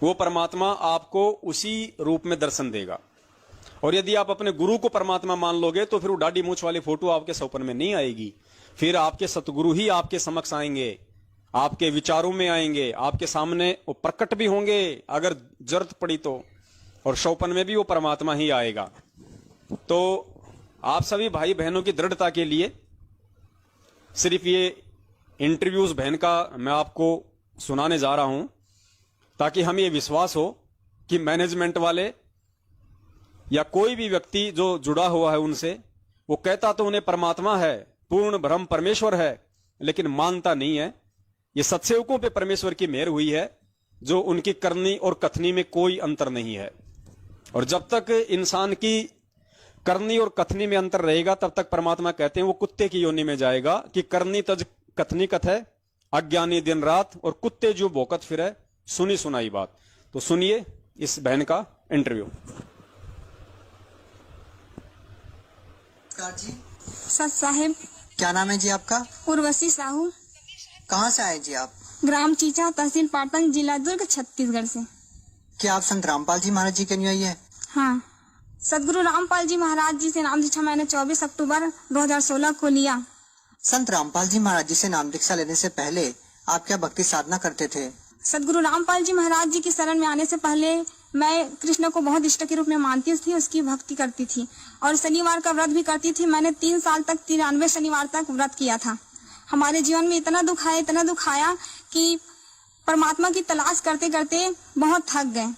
वो परमात्मा आपको उसी रूप में दर्शन देगा। और यदि आप अपने गुरु को परमात्मा मान लोगे, तो फिर वो दाढ़ी मूंछ वाली फोटो आपके सपन में नहीं आएगी। फिर आपके सतगुरु ही आपके समक्ष आएंगे, आपके विचारों में आएंगे, आपके सामने वो प्रकट भी होंगे अगर जरूरत पड़ी तो, और शौपन में भी वो परमात्मा ही आएगा। तो आप सभी भाई बहनों की दृढ़ता के लिए सिर्फ ये इंटरव्यूज बहन का मैं आपको सुनाने जा रहा हूं, ताकि हमें ये विश्वास हो कि मैनेजमेंट वाले या कोई भी व्यक्ति जो जुड़ा हुआ है उनसे, वो कहता तो उन्हें परमात्मा है, पूर्ण ब्रह्म परमेश्वर है, लेकिन मानता नहीं है। ये सत्सेवकों पे परमेश्वर की मेहर हुई है, जो उनकी करनी और कथनी में कोई अंतर नहीं है। और जब तक इंसान की करनी और कथनी में अंतर रहेगा, तब तक परमात्मा कहते हैं वो कुत्ते की योनि में जाएगा, कि करनी तज कथनी कथ है, अज्ञानी दिन रात, और कुत्ते जो भौंकत फिरे, सुनी सुनाई बात। तो सुनिए इस बहन का इंटरव्यू। जी सत साहेब। क्या नाम है जी आपका? उर्वशी साहू। कहाँ से आए जी आप? ग्राम चीचा, तहसील पाटन, जिला दुर्ग, छत्तीसगढ़ से। क्या आप संत रामपाल जी महाराज जी के अनुयायी है? हाँ, सदगुरु रामपाल जी महाराज जी से नाम दीक्षा मैंने 24 अक्टूबर 2016 को लिया। संत रामपाल जी महाराज जी से नाम दीक्षा लेने से पहले आप क्या भक्ति साधना करते थे? सदगुरु रामपाल जी महाराज जी की शरण में आने से पहले मैं कृष्ण को बहुत इष्ट के रूप में मानती थी, उसकी भक्ति करती थी और शनिवार का व्रत भी करती थी। मैंने 3 साल तक 93 शनिवार तक व्रत किया था। हमारे जीवन में इतना दुख आया कि परमात्मा की तलाश करते करते बहुत थक गए।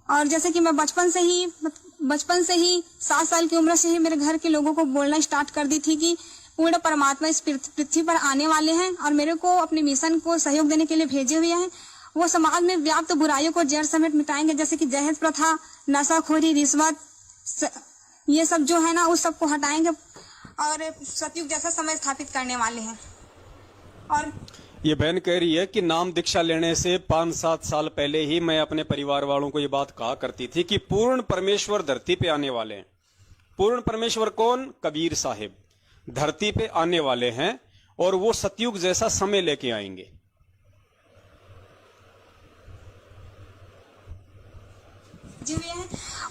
और जैसे कि मैं बचपन से ही 7 साल की उम्र से ही मेरे घर के लोगों को बोलना स्टार्ट कर दी थी कि पूर्ण परमात्मा इस पृथ्वी पर आने वाले हैं और मेरे को अपने मिशन को सहयोग देने के लिए भेजे हुए हैं। वो समाज में व्याप्त बुराइयों को जड़ समेत मिटाएंगे, जैसे कि दहेज प्रथा, नशाखोरी, रिश्वत, ये सब जो है ना, उस सब को हटाएंगे और सतयुग जैसा समय स्थापित करने वाले हैं। और ये बहन कह रही है कि नाम दीक्षा लेने से 5-7 साल पहले ही मैं अपने परिवार वालों को ये बात कहा करती थी कि पूर्ण परमेश्वर धरती पे आने वाले हैं। पूर्ण परमेश्वर कौन? कबीर साहिब धरती पे आने वाले हैं और वो सतयुग जैसा समय लेके आएंगे।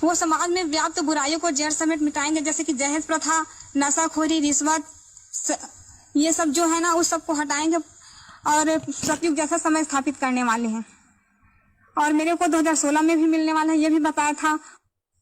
वो समाज में व्याप्त बुराइयों को जड़ समेत मिटाएंगे, जैसे कि दहेज प्रथा, नशाखोरी, रिश्वत, ये सब जो है ना, उस सब को हटाएंगे और सतयुग जैसा समय स्थापित करने वाले हैं। और मेरे को 2016 में भी मिलने वाला है, ये भी बताया था।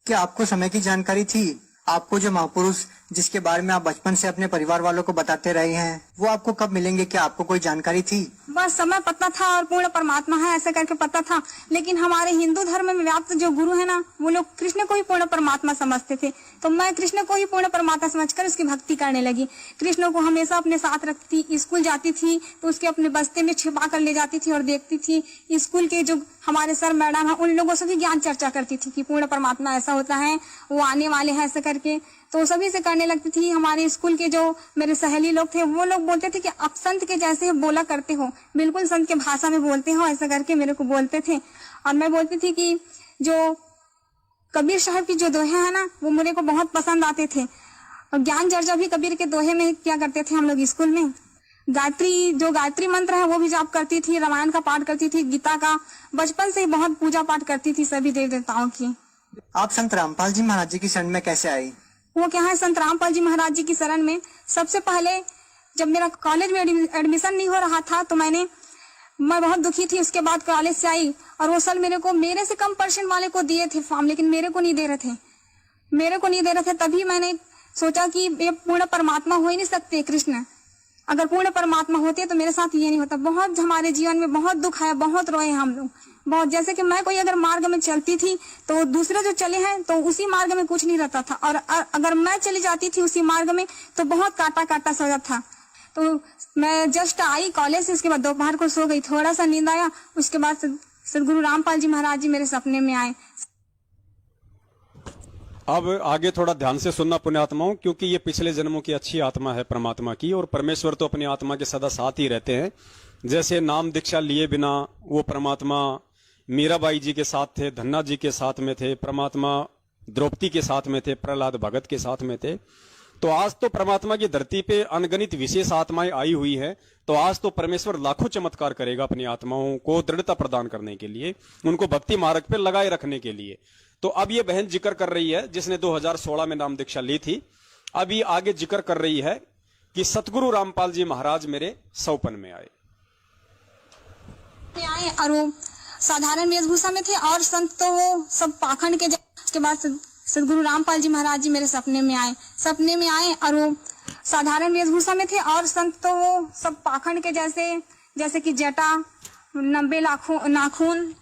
क्या आपको समय की जानकारी थी? आपको जो महापुरुष जिसके बारे में आप बचपन से अपने परिवार वालों को बताते रहे हैं, वो आपको कब मिलेंगे? क्या आपको कोई जानकारी थी? बस समय पता था और पूर्ण परमात्मा है ऐसे करके पता था। लेकिन हमारे हिंदू धर्म में व्याप्त जो गुरु है ना, वो लोग कृष्ण को ही पूर्ण परमात्मा समझते थे, तो मैं कृष्ण को ही पूर्ण परमात्मा समझकर उसकी भक्ति करने लगी। कृष्ण को हमेशा अपने साथ रखती थी। स्कूल जाती थी तो उसके अपने बस्ते में छिपा कर ले जाती थी और देखती थी। स्कूल के जो हमारे सर मैडम है, उन लोगों से भी ज्ञान चर्चा करती थी कि पूर्ण परमात्मा ऐसा होता है, वो आने वाले हैं ऐसे करके, तो सभी से करने लगती थी। हमारे स्कूल के जो मेरे सहेली लोग थे, वो लोग बोलते थे कि आप संत के जैसे बोला करते हो, बिल्कुल संत के भाषा में बोलते हो, ऐसा करके मेरे को बोलते थे। और मैं बोलती थी कि जो कबीर साहब की जो दोहे है ना, वो मेरे को बहुत पसंद आते थे। और ज्ञान चर्चा भी कबीर के दोहे में क्या करते थे हम लोग स्कूल में। गायत्री मंत्र है वो भी जाप करती थी, रामायण का पाठ करती थी, गीता का, बचपन से ही बहुत पूजा पाठ करती थी सभी देव देवताओं की। आप संत रामपाल जी महाराज जी की शरण में कैसे आई? वो क्या है, संत रामपाल जी महाराज जी की शरण में सबसे पहले जब मेरा कॉलेज में एडमिशन नहीं हो रहा था तो मैं बहुत दुखी थी। उसके बाद कॉलेज से आई और वो साल मेरे से कम परसेंट वाले को दिए थे फॉर्म, लेकिन मेरे को नहीं दे रहे थे। तभी मैंने सोचा कि ये पूर्ण परमात्मा हो ही नहीं सकते कृष्ण। अगर पूर्ण परमात्मा होते तो मेरे साथ ये नहीं होता। बहुत हमारे जीवन में बहुत दुख आया, बहुत रोए हम लोग, बहुत। जैसे कि मैं कोई अगर मार्ग में चलती थी तो दूसरे जो चले हैं तो उसी मार्ग में कुछ नहीं रहता था, और अगर मैं चली जाती थी उसी मार्ग में तो बहुत काटा सा था। तो मैं जस्ट आई कॉलेज से, उसके बाद दोपहर को सो गई, थोड़ा सा नींद आया। उसके बाद सदगुरु रामपाल जी महाराज जी मेरे सपने में आए। अब आगे थोड़ा ध्यान से सुनना पुण्यात्माओं, क्योंकि ये पिछले जन्मों की अच्छी आत्मा है परमात्मा की, और परमेश्वर तो अपनी आत्मा के सदा साथ ही रहते हैं। जैसे नाम दीक्षा लिए बिना वो परमात्मा मीराबाई जी के साथ थे, धन्ना जी के साथ में थे, परमात्मा द्रौपदी के साथ में थे, प्रहलाद भगत के साथ में थे। तो आज तो परमात्मा की धरती पे अनगणित विशेष आत्माएं आई हुई हैं, तो आज तो परमेश्वर लाखों चमत्कार करेगा अपनी आत्माओं को दृढ़ता प्रदान करने के लिए, उनको भक्ति मार्ग पे लगाए रखने के लिए। तो अब ये बहन जिक्र कर रही है जिसने 2016 में नाम दीक्षा ली थी, अब ये आगे जिक्र कर रही है कि सतगुरु रामपाल जी महाराज मेरे सौपन में आए और वो साधारण वेशभूषा में थे, और संत तो वो सब पाखंड के। उसके बाद सदगुरु रामपाल जी महाराज जी मेरे सपने में आए और वो साधारण वेशभूषा में थे, और संत तो वो सब पाखंड के जैसे कि जटा, लंबे नाखून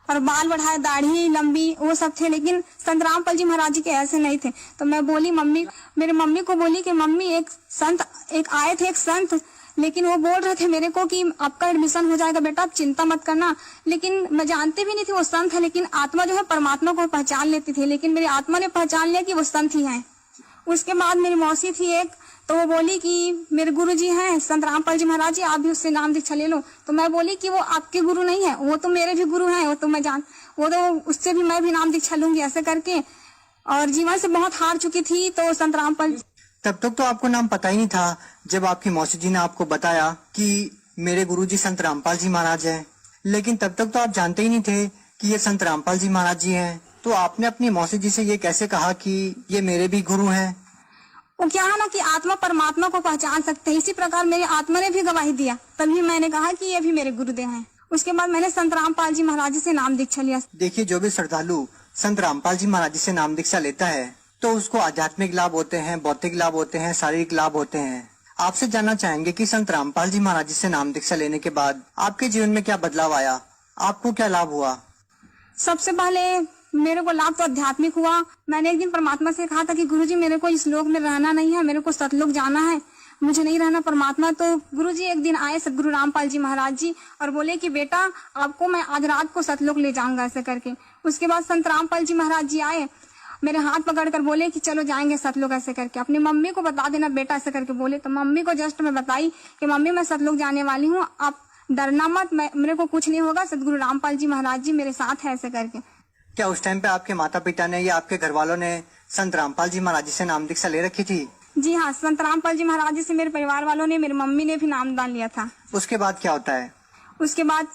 और बाल बढ़ाए, दाढ़ी लंबी, वो सब थे। लेकिन संत रामपाल जी महाराज जी के ऐसे नहीं थे। तो मैं बोली मेरे मम्मी को बोली कि मम्मी एक आए थे एक संत, लेकिन वो बोल रहे थे मेरे को कि आपका एडमिशन हो जाएगा बेटा, आप चिंता मत करना। लेकिन मैं जानती भी नहीं थी वो संत है, लेकिन आत्मा जो है परमात्मा को पहचान लेती थी, लेकिन मेरी आत्मा ने पहचान लिया कि वो संत ही है। उसके बाद मेरी मौसी थी एक, तो वो बोली कि मेरे गुरु जी हैं संत रामपाल जी महाराज जी, आप भी उससे नाम दीक्षा ले लो। तो मैं बोली कि वो आपके गुरु नहीं है, वो तो मेरे भी गुरु हैं, वो तो उससे भी मैं भी नाम दीक्षा लूंगी ऐसे करके। और जीवन से बहुत हार चुकी थी। तो संत रामपाल, तब तक तो आपको नाम पता ही नहीं था जब आपकी मौसी जी ने आपको बताया कि मेरे गुरुजी संत रामपाल जी महाराज हैं। लेकिन तब तक तो आप जानते ही नहीं थे कि ये संत रामपाल जी महाराज जी हैं। तो आपने अपनी मौसी जी से ये कैसे कहा कि ये मेरे भी गुरु हैं? वो क्या है ना कि आत्मा परमात्मा को पहचान सकते हैं, इसी प्रकार मेरी आत्मा ने भी गवाही दिया। तभी मैंने कहा कि ये भी मेरे गुरुदेव हैं। उसके बाद मैंने संत रामपाल जी महाराज जी से नाम दीक्षा लिया। देखिए, जो भी श्रद्धालु संत रामपाल जी महाराज जी से नाम दीक्षा लेता है तो उसको आध्यात्मिक लाभ होते हैं, भौतिक लाभ होते हैं, शारीरिक लाभ होते हैं। आपसे जानना चाहेंगे कि संत रामपाल जी महाराज जी से नाम दीक्षा लेने के बाद आपके जीवन में क्या बदलाव आया, आपको क्या लाभ हुआ? सबसे पहले मेरे को लाभ तो आध्यात्मिक हुआ। मैंने एक दिन परमात्मा से कहा था कि गुरुजी मेरे को इस लोक में रहना नहीं है, मेरे को सतलोक जाना है, मुझे नहीं रहना परमात्मा। तो गुरुजी एक दिन आए सदगुरु रामपाल जी महाराज जी और बोले कि बेटा आपको मैं आज रात को सतलोक ले जाऊंगा ऐसे करके। उसके बाद संत रामपाल जी महाराज जी आए, मेरे हाथ पकड़कर बोले कि चलो जाएंगे सतलोक ऐसे करके, अपनी मम्मी को बता देना बेटा ऐसे करके बोले। तो मम्मी को जस्ट मैं बताई कि मम्मी मैं सतलोक जाने वाली हूँ, आप डरना मत, मेरे को कुछ नहीं होगा, सदगुरु रामपाल जी महाराज जी मेरे साथ है ऐसे करके। क्या उस टाइम पे आपके माता पिता ने या आपके घर वालों ने संत रामपाल जी महाराज जी से नाम दीक्षा ले रखी थी? जी हाँ, संत रामपाल जी महाराज जी से मेरे परिवार वालों ने, मेरी मम्मी ने भी नामदान लिया था। उसके बाद क्या होता है? उसके बाद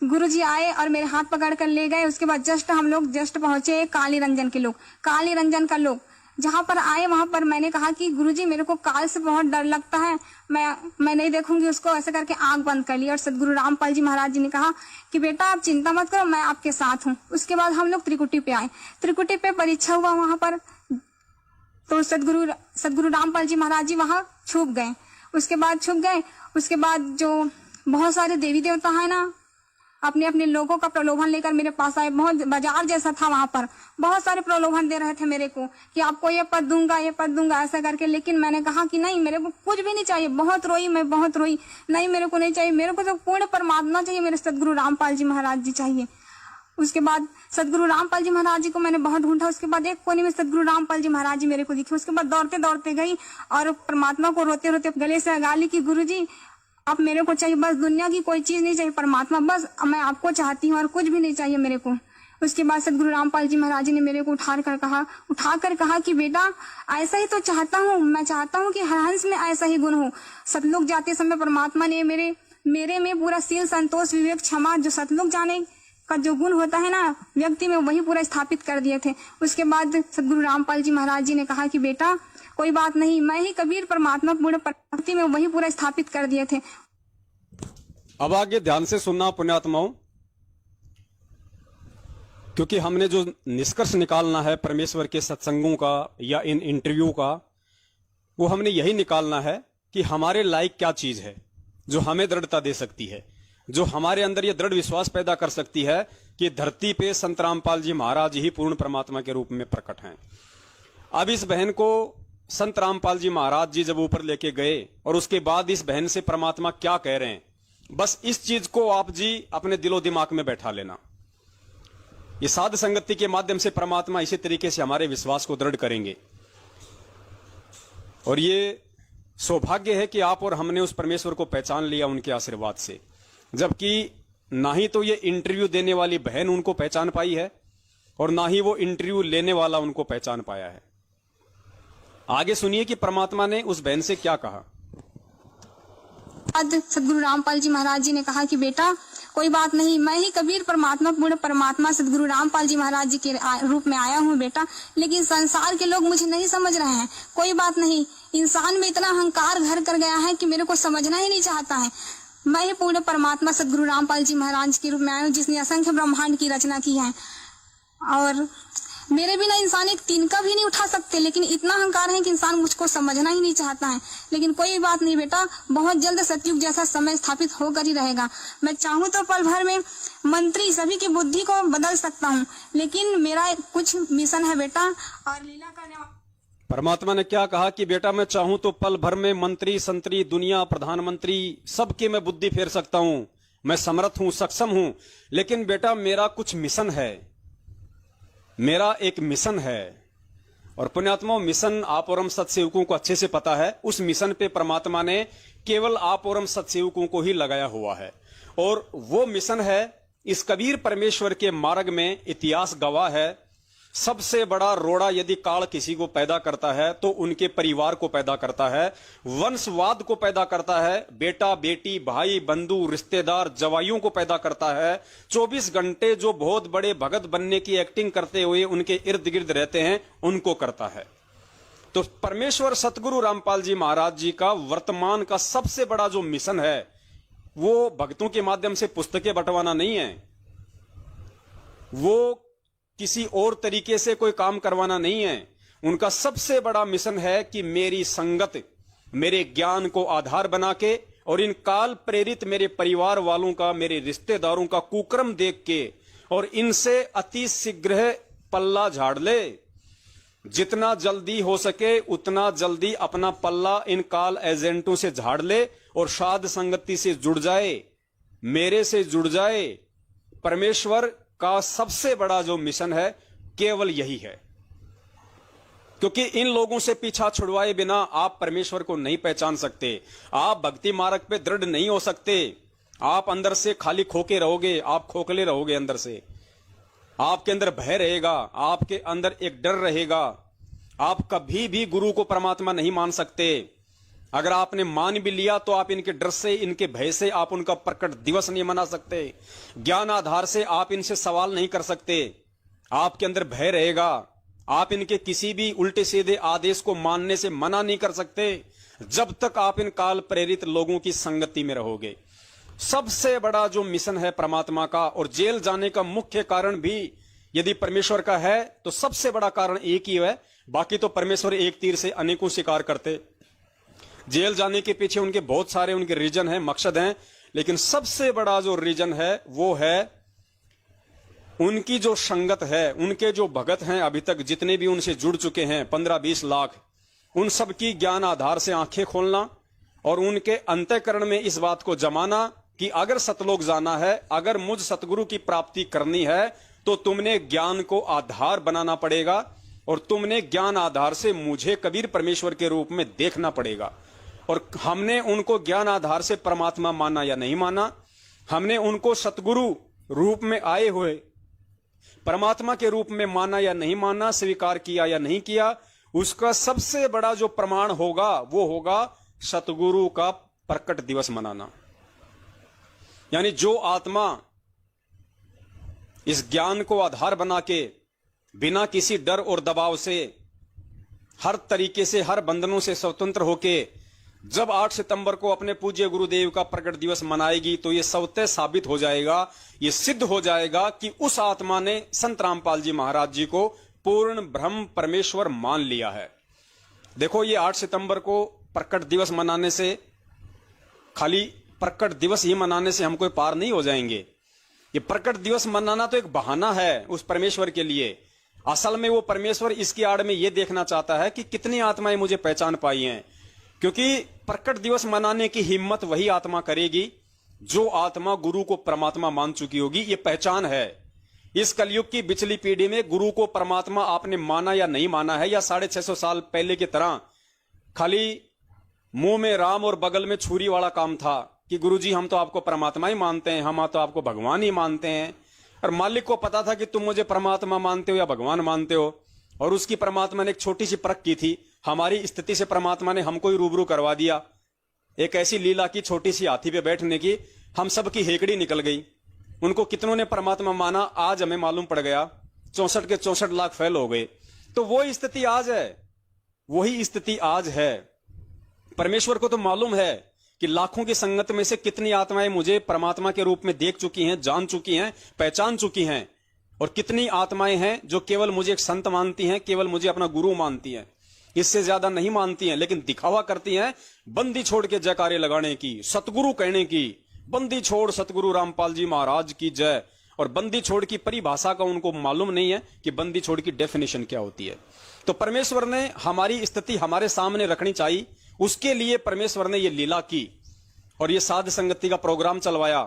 गुरुजी आए और मेरे हाथ पकड़ कर ले गए। उसके बाद जस्ट हम लोग पहुंचे काली रंजन का लोग जहाँ पर आए वहां पर मैंने कहा कि गुरुजी मेरे को काल से बहुत डर लगता है, मैं नहीं देखूंगी उसको ऐसे करके आंख बंद कर ली। और सदगुरु रामपाल जी महाराज जी ने कहा कि बेटा आप चिंता मत करो, मैं आपके साथ हूँ। उसके बाद हम लोग त्रिकुटी पे आए, त्रिकुटी पे परीक्षा हुआ वहां पर। तो सदगुरु रामपाल जी महाराज जी वहां छुप गए। उसके बाद जो बहुत सारे देवी देवता है ना, अपने अपने लोगों का प्रलोभन लेकर मेरे पास आए। बहुत बाजार जैसा था वहां पर, बहुत सारे प्रलोभन दे रहे थे मेरे को कि आपको ये पद दूंगा ऐसा करके। लेकिन मैंने कहा कि नहीं, मेरे को कुछ भी नहीं चाहिए। बहुत रोई, नहीं मेरे को नहीं चाहिए, मेरे को तो पूर्ण परमात्मा चाहिए, मेरे सदगुरु रामपाल जी महाराज जी चाहिए। उसके बाद सदगुरु रामपाल जी महाराज जी को मैंने बहुत ढूंढा। उसके बाद एक कोने में सदगुरु रामपाल जी महाराज जी मेरे को दिखे। उसके बाद दौड़ते दौड़ते गई और परमात्मा को रोते रोते गले से लगा ली कि गुरुजी आप मेरे को चाहिए, बस दुनिया की कोई चीज नहीं चाहिए, परमात्मा बस मैं आपको चाहती हूँ और कुछ भी नहीं चाहिए मेरे को। उसके बाद सदगुरु रामपाल जी महाराज जी ने मेरे को उठाकर कहा कि बेटा ऐसा ही तो चाहता हूँ, मैं चाहता हूँ कि हर हंस में ऐसा ही गुण हो। सतलोक जाते समय परमात्मा ने मेरे में पूरा शील, संतोष, विवेक, क्षमा, जो सतलोक जाने का जो गुण होता है ना व्यक्ति में, वही पूरा स्थापित कर दिए थे। उसके बाद सदगुरु रामपाल जी महाराज जी ने कहा कि बेटा कोई बात नहीं, मैं ही कबीर परमात्मा पूर्ण भक्ति में वही पूरा स्थापित कर दिए थे। अब आगे ध्यान से सुनना पुण्यात्माओं, क्योंकि हमने जो निष्कर्ष निकालना है परमेश्वर के सत्संगों का या इन इंटरव्यू का, वो हमने यही निकालना है कि हमारे लायक क्या चीज है जो हमें दृढ़ता दे सकती है, जो हमारे अंदर ये दृढ़ विश्वास पैदा कर सकती है कि धरती पे संत रामपाल जी महाराज ही पूर्ण परमात्मा के रूप में प्रकट हैं। अब इस बहन को संत रामपाल जी महाराज जी जब ऊपर लेके गए और उसके बाद इस बहन से परमात्मा क्या कह रहे हैं, बस इस चीज को आप जी अपने दिलो दिमाग में बैठा लेना। ये साध संगति के माध्यम से परमात्मा इसी तरीके से हमारे विश्वास को दृढ़ करेंगे। और ये सौभाग्य है कि आप और हमने उस परमेश्वर को पहचान लिया उनके आशीर्वाद से, जबकि ना ही तो ये इंटरव्यू देने वाली बहन उनको पहचान पाई है और ना ही वो इंटरव्यू लेने वाला उनको पहचान पाया है। आगे सुनिए कि परमात्मा ने उस बहन से क्या कहा। सदगुरु रामपाल जी महाराज जी ने कहा कि बेटा कोई बात नहीं, मैं ही कबीर परमात्मा पूर्ण परमात्मा सदगुरु रामपाल जी महाराज जी के रूप में आया हूँ बेटा, लेकिन संसार के लोग मुझे नहीं समझ रहे हैं। कोई बात नहीं, इंसान में इतना अहंकार घर कर गया है कि मेरे को समझना ही नहीं चाहता है। मैं ही पूर्ण परमात्मा सदगुरु रामपाल जी महाराज के रूप में आया हूँ, जिसने असंख्य ब्रह्मांड की रचना की है। और मेरे बिना इंसान एक तिनका भी नहीं उठा सकते, लेकिन इतना अहंकार है कि इंसान मुझको समझना ही नहीं चाहता है। लेकिन कोई बात नहीं बेटा, बहुत जल्द सतयुग जैसा समय स्थापित होकर ही रहेगा। मैं चाहूँ तो पल भर में मंत्री सभी की बुद्धि को बदल सकता हूँ, लेकिन मेरा कुछ मिशन है बेटा। और लीला करने परमात्मा ने क्या कहा कि बेटा मैं चाहूं तो पल भर में मंत्री, संतरी, दुनिया, प्रधानमंत्री सबके मैं बुद्धि फेर सकता हूं, मैं समर्थ हूं, सक्षम हूं, लेकिन बेटा मेरा कुछ मिशन है, मेरा एक मिशन है। और पुण्यात्मा, मिशन आप और हम सत्सेवकों को अच्छे से पता है, उस मिशन पे परमात्मा ने केवल आप और हम सत्सेवकों को ही लगाया हुआ है। और वो मिशन है, इस कबीर परमेश्वर के मार्ग में इतिहास गवाह है, सबसे बड़ा रोड़ा यदि काल किसी को पैदा करता है तो उनके परिवार को पैदा करता है, वंशवाद को पैदा करता है, बेटा बेटी भाई बंधु रिश्तेदार जवाइयों को पैदा करता है। 24 घंटे जो बहुत बड़े भगत बनने की एक्टिंग करते हुए उनके इर्द गिर्द रहते हैं, उनको करता है। तो परमेश्वर सतगुरु रामपाल जी महाराज जी का वर्तमान का सबसे बड़ा जो मिशन है, वो भक्तों के माध्यम से पुस्तकें बंटवाना नहीं है, वो किसी और तरीके से कोई काम करवाना नहीं है। उनका सबसे बड़ा मिशन है कि मेरी संगत, मेरे ज्ञान को आधार बना के और इन काल प्रेरित मेरे परिवार वालों का, मेरे रिश्तेदारों का कुकर्म देख के और इनसे अति शीघ्र पल्ला झाड़ ले। जितना जल्दी हो सके उतना जल्दी अपना पल्ला इन काल एजेंटों से झाड़ ले और साध संगति से जुड़ जाए, मेरे से जुड़ जाए। परमेश्वर का सबसे बड़ा जो मिशन है केवल यही है, क्योंकि इन लोगों से पीछा छुड़वाए बिना आप परमेश्वर को नहीं पहचान सकते, आप भक्ति मार्ग पे दृढ़ नहीं हो सकते। आप अंदर से खाली खोके रहोगे, आप खोखले रहोगे अंदर से, आपके अंदर भय रहेगा, आपके अंदर एक डर रहेगा। आप कभी भी गुरु को परमात्मा नहीं मान सकते। अगर आपने मान भी लिया तो आप इनके डर से, इनके भय से आप उनका प्रकट दिवस नहीं मना सकते। ज्ञान आधार से आप इनसे सवाल नहीं कर सकते, आपके अंदर भय रहेगा। आप इनके किसी भी उल्टे सीधे आदेश को मानने से मना नहीं कर सकते जब तक आप इन काल प्रेरित लोगों की संगति में रहोगे। सबसे बड़ा जो मिशन है परमात्मा का, और जेल जाने का मुख्य कारण भी यदि परमेश्वर का है तो सबसे बड़ा कारण एक ही है, बाकी तो परमेश्वर एक तीर से अनेकों शिकार करते। जेल जाने के पीछे उनके बहुत सारे उनके रीजन हैं, मकसद हैं, लेकिन सबसे बड़ा जो रीजन है वो है उनकी जो संगत है, उनके जो भगत हैं अभी तक जितने भी उनसे जुड़ चुके हैं 15-20 लाख, उन सब की ज्ञान आधार से आंखें खोलना और उनके अंतःकरण में इस बात को जमाना कि अगर सतलोक जाना है, अगर मुझ सतगुरु की प्राप्ति करनी है तो तुमने ज्ञान को आधार बनाना पड़ेगा और तुमने ज्ञान आधार से मुझे कबीर परमेश्वर के रूप में देखना पड़ेगा। और हमने उनको ज्ञान आधार से परमात्मा माना या नहीं माना, हमने उनको सतगुरु रूप में आए हुए परमात्मा के रूप में माना या नहीं माना, स्वीकार किया या नहीं किया, उसका सबसे बड़ा जो प्रमाण होगा वो होगा सतगुरु का प्रकट दिवस मनाना। यानी जो आत्मा इस ज्ञान को आधार बना के बिना किसी डर और दबाव से, हर तरीके से, हर बंधनों से स्वतंत्र होके जब 8 सितंबर को अपने पूज्य गुरुदेव का प्रकट दिवस मनाएगी तो ये स्वतः साबित हो जाएगा, ये सिद्ध हो जाएगा कि उस आत्मा ने संत रामपाल जी महाराज जी को पूर्ण ब्रह्म परमेश्वर मान लिया है। देखो, ये 8 सितंबर को प्रकट दिवस मनाने से, खाली प्रकट दिवस ही मनाने से हम कोई पार नहीं हो जाएंगे। ये प्रकट दिवस मनाना तो एक बहाना है उस परमेश्वर के लिए। असल में वो परमेश्वर इसकी आड़ में ये देखना चाहता है कि कितनी आत्माएं मुझे पहचान पाई हैं, क्योंकि प्रकट दिवस मनाने की हिम्मत वही आत्मा करेगी जो आत्मा गुरु को परमात्मा मान चुकी होगी। ये पहचान है। इस कलयुग की पिछली पीढ़ी में गुरु को परमात्मा आपने माना या नहीं माना है, या 650 साल पहले की तरह खाली मुंह में राम और बगल में छुरी वाला काम था कि गुरुजी हम तो आपको परमात्मा ही मानते हैं, हम तो आपको भगवान ही मानते हैं। और मालिक को पता था कि तुम मुझे परमात्मा मानते हो या भगवान मानते हो, और उसकी परमात्मा ने एक छोटी सी परख की थी। हमारी स्थिति से परमात्मा ने हमको ही रूबरू करवा दिया। एक ऐसी लीला की छोटी सी हाथी पे बैठने की, हम सब की हेकड़ी निकल गई। उनको कितनों ने परमात्मा माना, आज हमें मालूम पड़ गया 64 के 64 लाख फेल हो गए। तो वो स्थिति आज है, वही स्थिति आज है। परमेश्वर को तो मालूम है कि लाखों की संगत में से कितनी आत्माएं मुझे परमात्मा के रूप में देख चुकी हैं, जान चुकी हैं, पहचान चुकी हैं, और कितनी आत्माएं हैं जो केवल मुझे एक संत मानती हैं, केवल मुझे अपना गुरु मानती हैं, इससे ज्यादा नहीं मानती हैं, लेकिन दिखावा करती हैं बंदी छोड़ के जयकारे लगाने की, सतगुरु कहने की। बंदी छोड़ सतगुरु रामपाल जी महाराज की जय। और बंदी छोड़ की परिभाषा का उनको मालूम नहीं है कि बंदी छोड़ की डेफिनेशन क्या होती है। तो परमेश्वर ने हमारी स्थिति हमारे सामने रखनी चाहिए, उसके लिए परमेश्वर ने यह लीला की और यह साध संगति का प्रोग्राम चलवाया।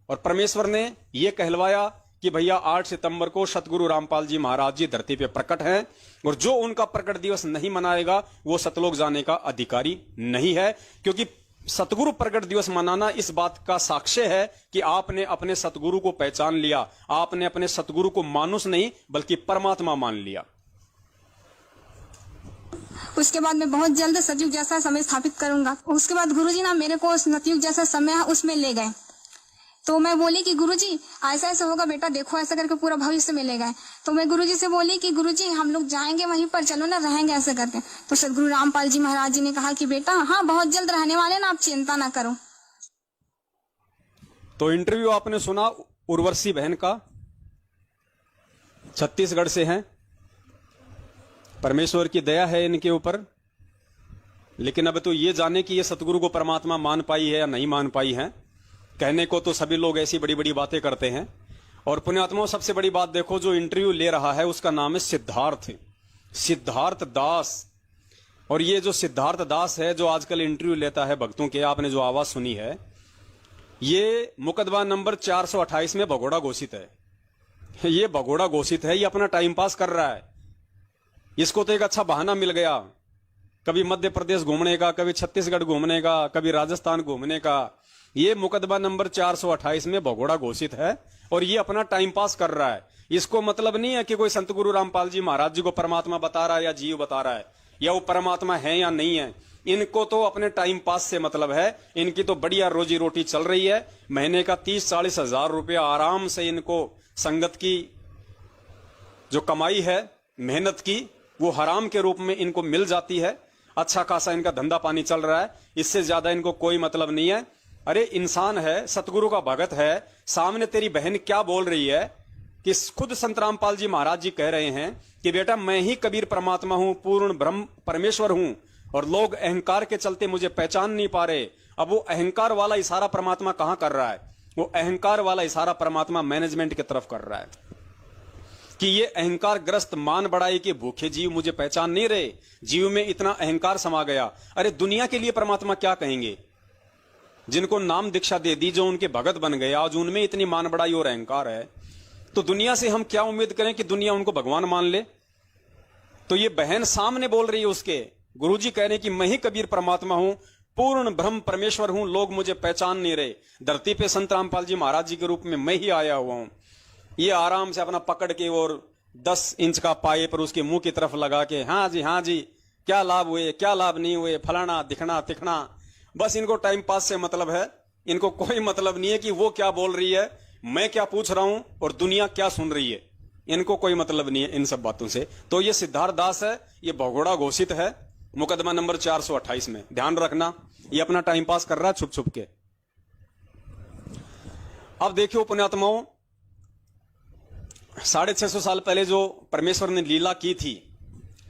और परमेश्वर ने यह कहलवाया कि भैया 8 सितंबर को सतगुरु रामपाल जी महाराज जी धरती पे प्रकट हैं, और जो उनका प्रकट दिवस नहीं मनाएगा वो सतलोक जाने का अधिकारी नहीं है। क्योंकि सतगुरु प्रकट दिवस मनाना इस बात का साक्ष्य है कि आपने अपने सतगुरु को पहचान लिया, आपने अपने सतगुरु को मानुष नहीं बल्कि परमात्मा मान लिया। उसके बाद मैं बहुत जल्द सतयुग जैसा समय स्थापित करूंगा। उसके बाद गुरुजी ना मेरे को सतयुग जैसा समय है उसमें ले गए। तो मैं बोली कि गुरुजी ऐसा ऐसा होगा बेटा, देखो ऐसा करके पूरा भविष्य में ले गए। तो मैं गुरुजी से बोली कि गुरुजी हम लोग जाएंगे वहीं पर, चलो ना रहेंगे ऐसे करके। तो सदगुरु रामपाल जी महाराज जी ने कहा कि बेटा हाँ बहुत जल्द रहने वाले ना, आप चिंता ना करो। तो इंटरव्यू आपने सुना उर्वशी बहन का, छत्तीसगढ़ से हैं। परमेश्वर की दया है इनके ऊपर। लेकिन अब तो ये जाने कि ये सतगुरु को परमात्मा मान पाई है या नहीं मान पाई है। कहने को तो सभी लोग ऐसी बड़ी बड़ी बातें करते हैं। और पुण्यात्माओं, सबसे बड़ी बात देखो, जो इंटरव्यू ले रहा है उसका नाम है सिद्धार्थ दास। और ये जो सिद्धार्थ दास है जो आजकल इंटरव्यू लेता है भक्तों के, आपने जो आवाज सुनी है, ये मुकदमा नंबर 428 में भगोड़ा घोषित है। ये भगोड़ा घोषित है, ये अपना टाइम पास कर रहा है। इसको तो एक अच्छा बहाना मिल गया, कभी मध्य प्रदेश घूमने का, कभी छत्तीसगढ़ घूमने का, कभी राजस्थान घूमने का। ये मुकदमा नंबर 428 में भगोड़ा घोषित है और ये अपना टाइम पास कर रहा है। इसको मतलब नहीं है कि कोई संत गुरु रामपाल जी महाराज जी को परमात्मा बता रहा है या जीव बता रहा है, या वो परमात्मा है या नहीं है। इनको तो अपने टाइम पास से मतलब है। इनकी तो बढ़िया रोजी रोटी चल रही है। महीने का 30-40 हजार रुपया आराम से इनको संगत की जो कमाई है, मेहनत की, वो हराम के रूप में इनको मिल जाती है। अच्छा खासा इनका धंधा पानी चल रहा है। इससे ज्यादा इनको कोई मतलब नहीं है। अरे इंसान है, सतगुरु का भगत है, सामने तेरी बहन क्या बोल रही है कि खुद संत रामपाल जी महाराज जी कह रहे हैं कि बेटा मैं ही कबीर परमात्मा हूं, पूर्ण ब्रह्म परमेश्वर हूं, और लोग अहंकार के चलते मुझे पहचान नहीं पा रहे। अब वो अहंकार वाला इशारा परमात्मा कहां कर रहा है? वो अहंकार वाला इशारा परमात्मा मैनेजमेंट की तरफ कर रहा है कि ये अहंकार ग्रस्त मान बढ़ाई के भूखे जीव मुझे पहचान नहीं रहे। जीव में इतना अहंकार समा गया। अरे दुनिया के लिए परमात्मा क्या कहेंगे? जिनको नाम दीक्षा दे दी, जो उनके भगत बन गए, आज उनमें इतनी मान बढ़ाई और अहंकार है, तो दुनिया से हम क्या उम्मीद करें कि दुनिया उनको भगवान मान ले? तो ये बहन सामने बोल रही है उसके, गुरुजी कह रहे हैं कि मैं ही कबीर परमात्मा हूं, पूर्ण ब्रह्म परमेश्वर हूं, लोग मुझे पहचान नहीं रहे। धरती पे संत रामपाल जी महाराज जी के रूप में मैं ही आया हुआ हूं। ये आराम से अपना पकड़ के और 10 इंच का पाए पर उसके मुंह की तरफ लगा के, हाँ जी क्या लाभ हुए, क्या लाभ नहीं हुए, फलाना दिखना तिखना। बस इनको टाइम पास से मतलब है। इनको कोई मतलब नहीं है कि वो क्या बोल रही है, मैं क्या पूछ रहा हूं और दुनिया क्या सुन रही है। इनको कोई मतलब नहीं है इन सब बातों से। तो ये सिद्धार्थ दास है, ये भगोड़ा घोषित है मुकदमा नंबर 428 में। ध्यान रखना, ये अपना टाइम पास कर रहा है छुप छुप के। अब देखियो पुण्यात्माओं, 650 साल पहले जो परमेश्वर ने लीला की थी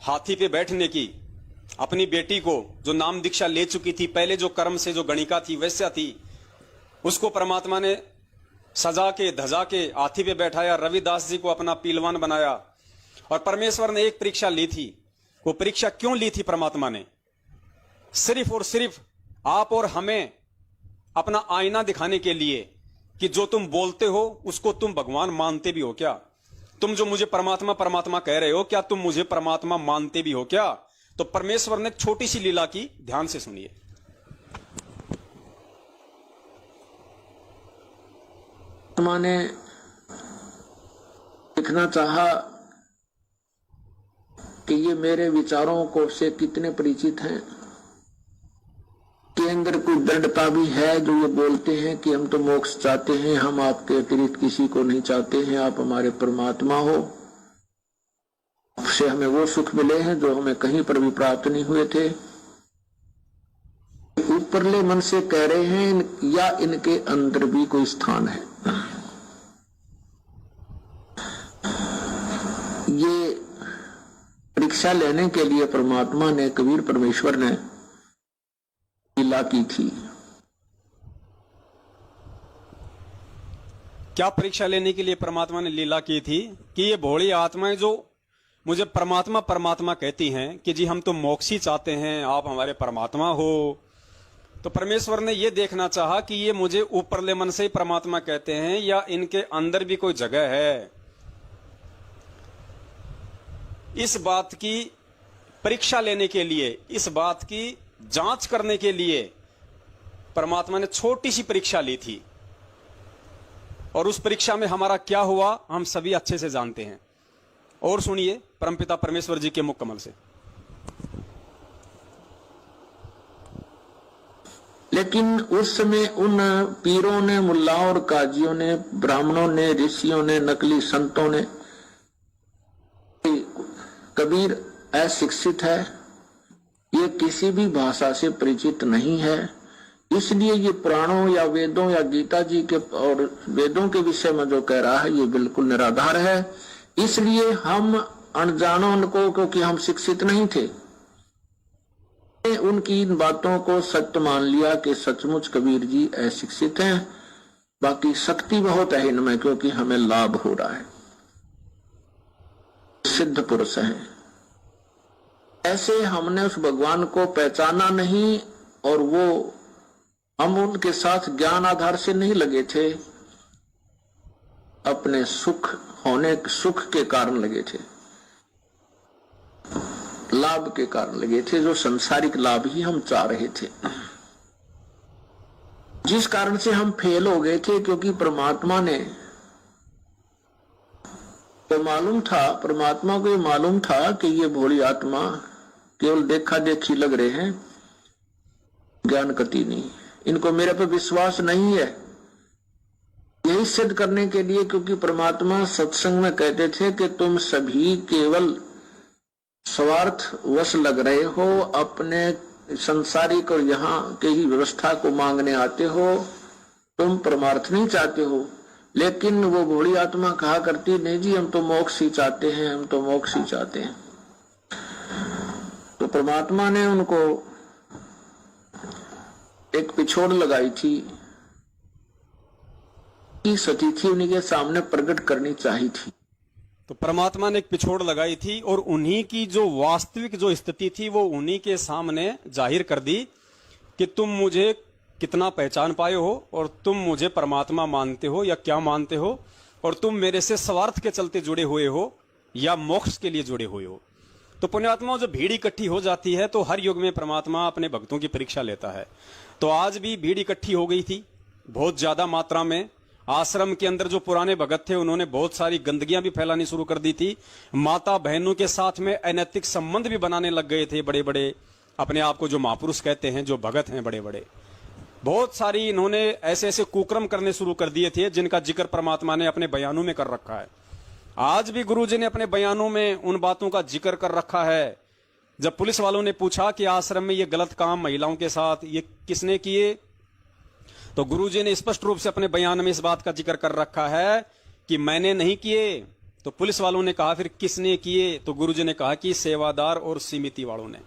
हाथी पे बैठने की, अपनी बेटी को जो नाम दीक्षा ले चुकी थी, पहले जो कर्म से जो गणिका थी वैश्या थी, उसको परमात्मा ने सजा के धजा के हाथी पे बैठाया, रविदास जी को अपना पीलवान बनाया। और परमेश्वर ने एक परीक्षा ली थी। वो परीक्षा क्यों ली थी परमात्मा ने? सिर्फ और सिर्फ आप और हमें अपना आईना दिखाने के लिए कि जो तुम बोलते हो उसको तुम भगवान मानते भी हो क्या? तुम जो मुझे परमात्मा परमात्मा कह रहे हो, क्या तुम मुझे परमात्मा मानते भी हो क्या? तो परमेश्वर ने एक छोटी सी लीला की, ध्यान से सुनिए। ने लिखना चाहा कि ये मेरे विचारों को से कितने परिचित हैं, के अंदर कोई दृढ़ता भी है जो ये बोलते हैं कि हम तो मोक्ष चाहते हैं, हम आपके अतिरिक्त किसी को नहीं चाहते हैं, आप हमारे परमात्मा हो, आपसे हमें वो सुख मिले हैं जो हमें कहीं पर भी प्राप्त नहीं हुए थे। ऊपरले मन से कह रहे हैं या इनके अंदर भी कोई स्थान है? ये परीक्षा लेने के लिए परमात्मा ने, कबीर परमेश्वर ने लीला की थी। क्या परीक्षा लेने के लिए परमात्मा ने लीला की थी? कि ये भोली आत्माएं जो मुझे परमात्मा परमात्मा कहती हैं कि जी हम तो मोक्ष ही चाहते हैं, आप हमारे परमात्मा हो, तो परमेश्वर ने ये देखना चाहा कि ये मुझे ऊपरले मन से ही परमात्मा कहते हैं या इनके अंदर भी कोई जगह है। इस बात की परीक्षा लेने के लिए, इस बात की जांच करने के लिए परमात्मा ने छोटी सी परीक्षा ली थी, और उस परीक्षा में हमारा क्या हुआ हम सभी अच्छे से जानते हैं। और सुनिए परमपिता परमेश्वर जी के मुख कमल से। लेकिन उस समय उन पीरों ने, मुल्लाओं और काजियों ने, ब्राह्मणों ने, ऋषियों ने, नकली संतों ने, कबीर अशिक्षित है, ये किसी भी भाषा से परिचित नहीं है, इसलिए ये पुराणों या वेदों या गीता जी के और वेदों के विषय में जो कह रहा है ये बिल्कुल निराधार है। इसलिए हम अनजानों को, क्योंकि हम शिक्षित नहीं थे, उनकी इन बातों को सत्य मान लिया कि सचमुच कबीर जी अशिक्षित हैं, बाकी शक्ति बहुत है इनमें, क्योंकि हमें लाभ हो रहा है, सिद्ध पुरुष हैं। ऐसे हमने उस भगवान को पहचाना नहीं, और वो हम उनके साथ ज्ञान आधार से नहीं लगे थे, अपने सुख के कारण लगे थे, लाभ के कारण लगे थे, जो संसारिक लाभ ही हम चाह रहे थे, जिस कारण से हम फेल हो गए थे। क्योंकि परमात्मा ने तो मालूम था, परमात्मा को ये मालूम था कि ये भोली आत्मा केवल देखा देखी लग रहे हैं, ज्ञान कति नहीं, इनको मेरे पे विश्वास नहीं है। यही सिद्ध करने के लिए, क्योंकि परमात्मा सत्संग में कहते थे कि तुम सभी केवल स्वार्थ वश लग रहे हो, अपने संसारिक और यहाँ के ही व्यवस्था को मांगने आते हो, तुम परमार्थ नहीं चाहते हो। लेकिन वो भोली आत्मा कहा करती, नहीं जी हम तो मोक्ष ही चाहते हैं, हम तो मोक्ष ही चाहते हैं। तो परमात्मा ने उनको एक पिछोड़ लगाई थी कि सती थी उन्हीं सामने प्रकट करनी चाहिए थी। तो परमात्मा ने एक पिछोड़ लगाई थी और उन्हीं की जो वास्तविक जो स्थिति थी वो उन्हीं के सामने जाहिर कर दी कि तुम मुझे कितना पहचान पाए हो, और तुम मुझे परमात्मा मानते हो या क्या मानते हो, और तुम मेरे से स्वार्थ के चलते जुड़े हुए हो या मोक्ष के लिए जुड़े हुए हो। तो पुण्यात्माओं, जब भीड़ इकट्ठी हो जाती है तो हर युग में परमात्मा अपने भक्तों की परीक्षा लेता है। तो आज भी भीड़ इकट्ठी हो गई थी बहुत ज्यादा मात्रा में। आश्रम के अंदर जो पुराने भगत थे उन्होंने बहुत सारी गंदगियां भी फैलानी शुरू कर दी थी। माता बहनों के साथ में अनैतिक संबंध भी बनाने लग गए थे बड़े बड़े, अपने आप को जो महापुरुष कहते हैं, जो भगत हैं बड़े बड़े। बहुत सारी इन्होंने ऐसे ऐसे कुक्रम करने शुरू कर दिए थे जिनका जिक्र परमात्मा ने अपने बयानों में कर रखा है। आज भी गुरु जी ने अपने बयानों में उन बातों का जिक्र कर रखा है। जब पुलिस वालों ने पूछा कि आश्रम में ये गलत काम महिलाओं के साथ ये किसने किए, तो गुरुजी ने स्पष्ट रूप से अपने बयान में इस बात का जिक्र कर रखा है कि मैंने नहीं किए। तो पुलिस वालों ने कहा फिर किसने किए, तो गुरुजी ने कहा कि सेवादार और समिति वालों ने।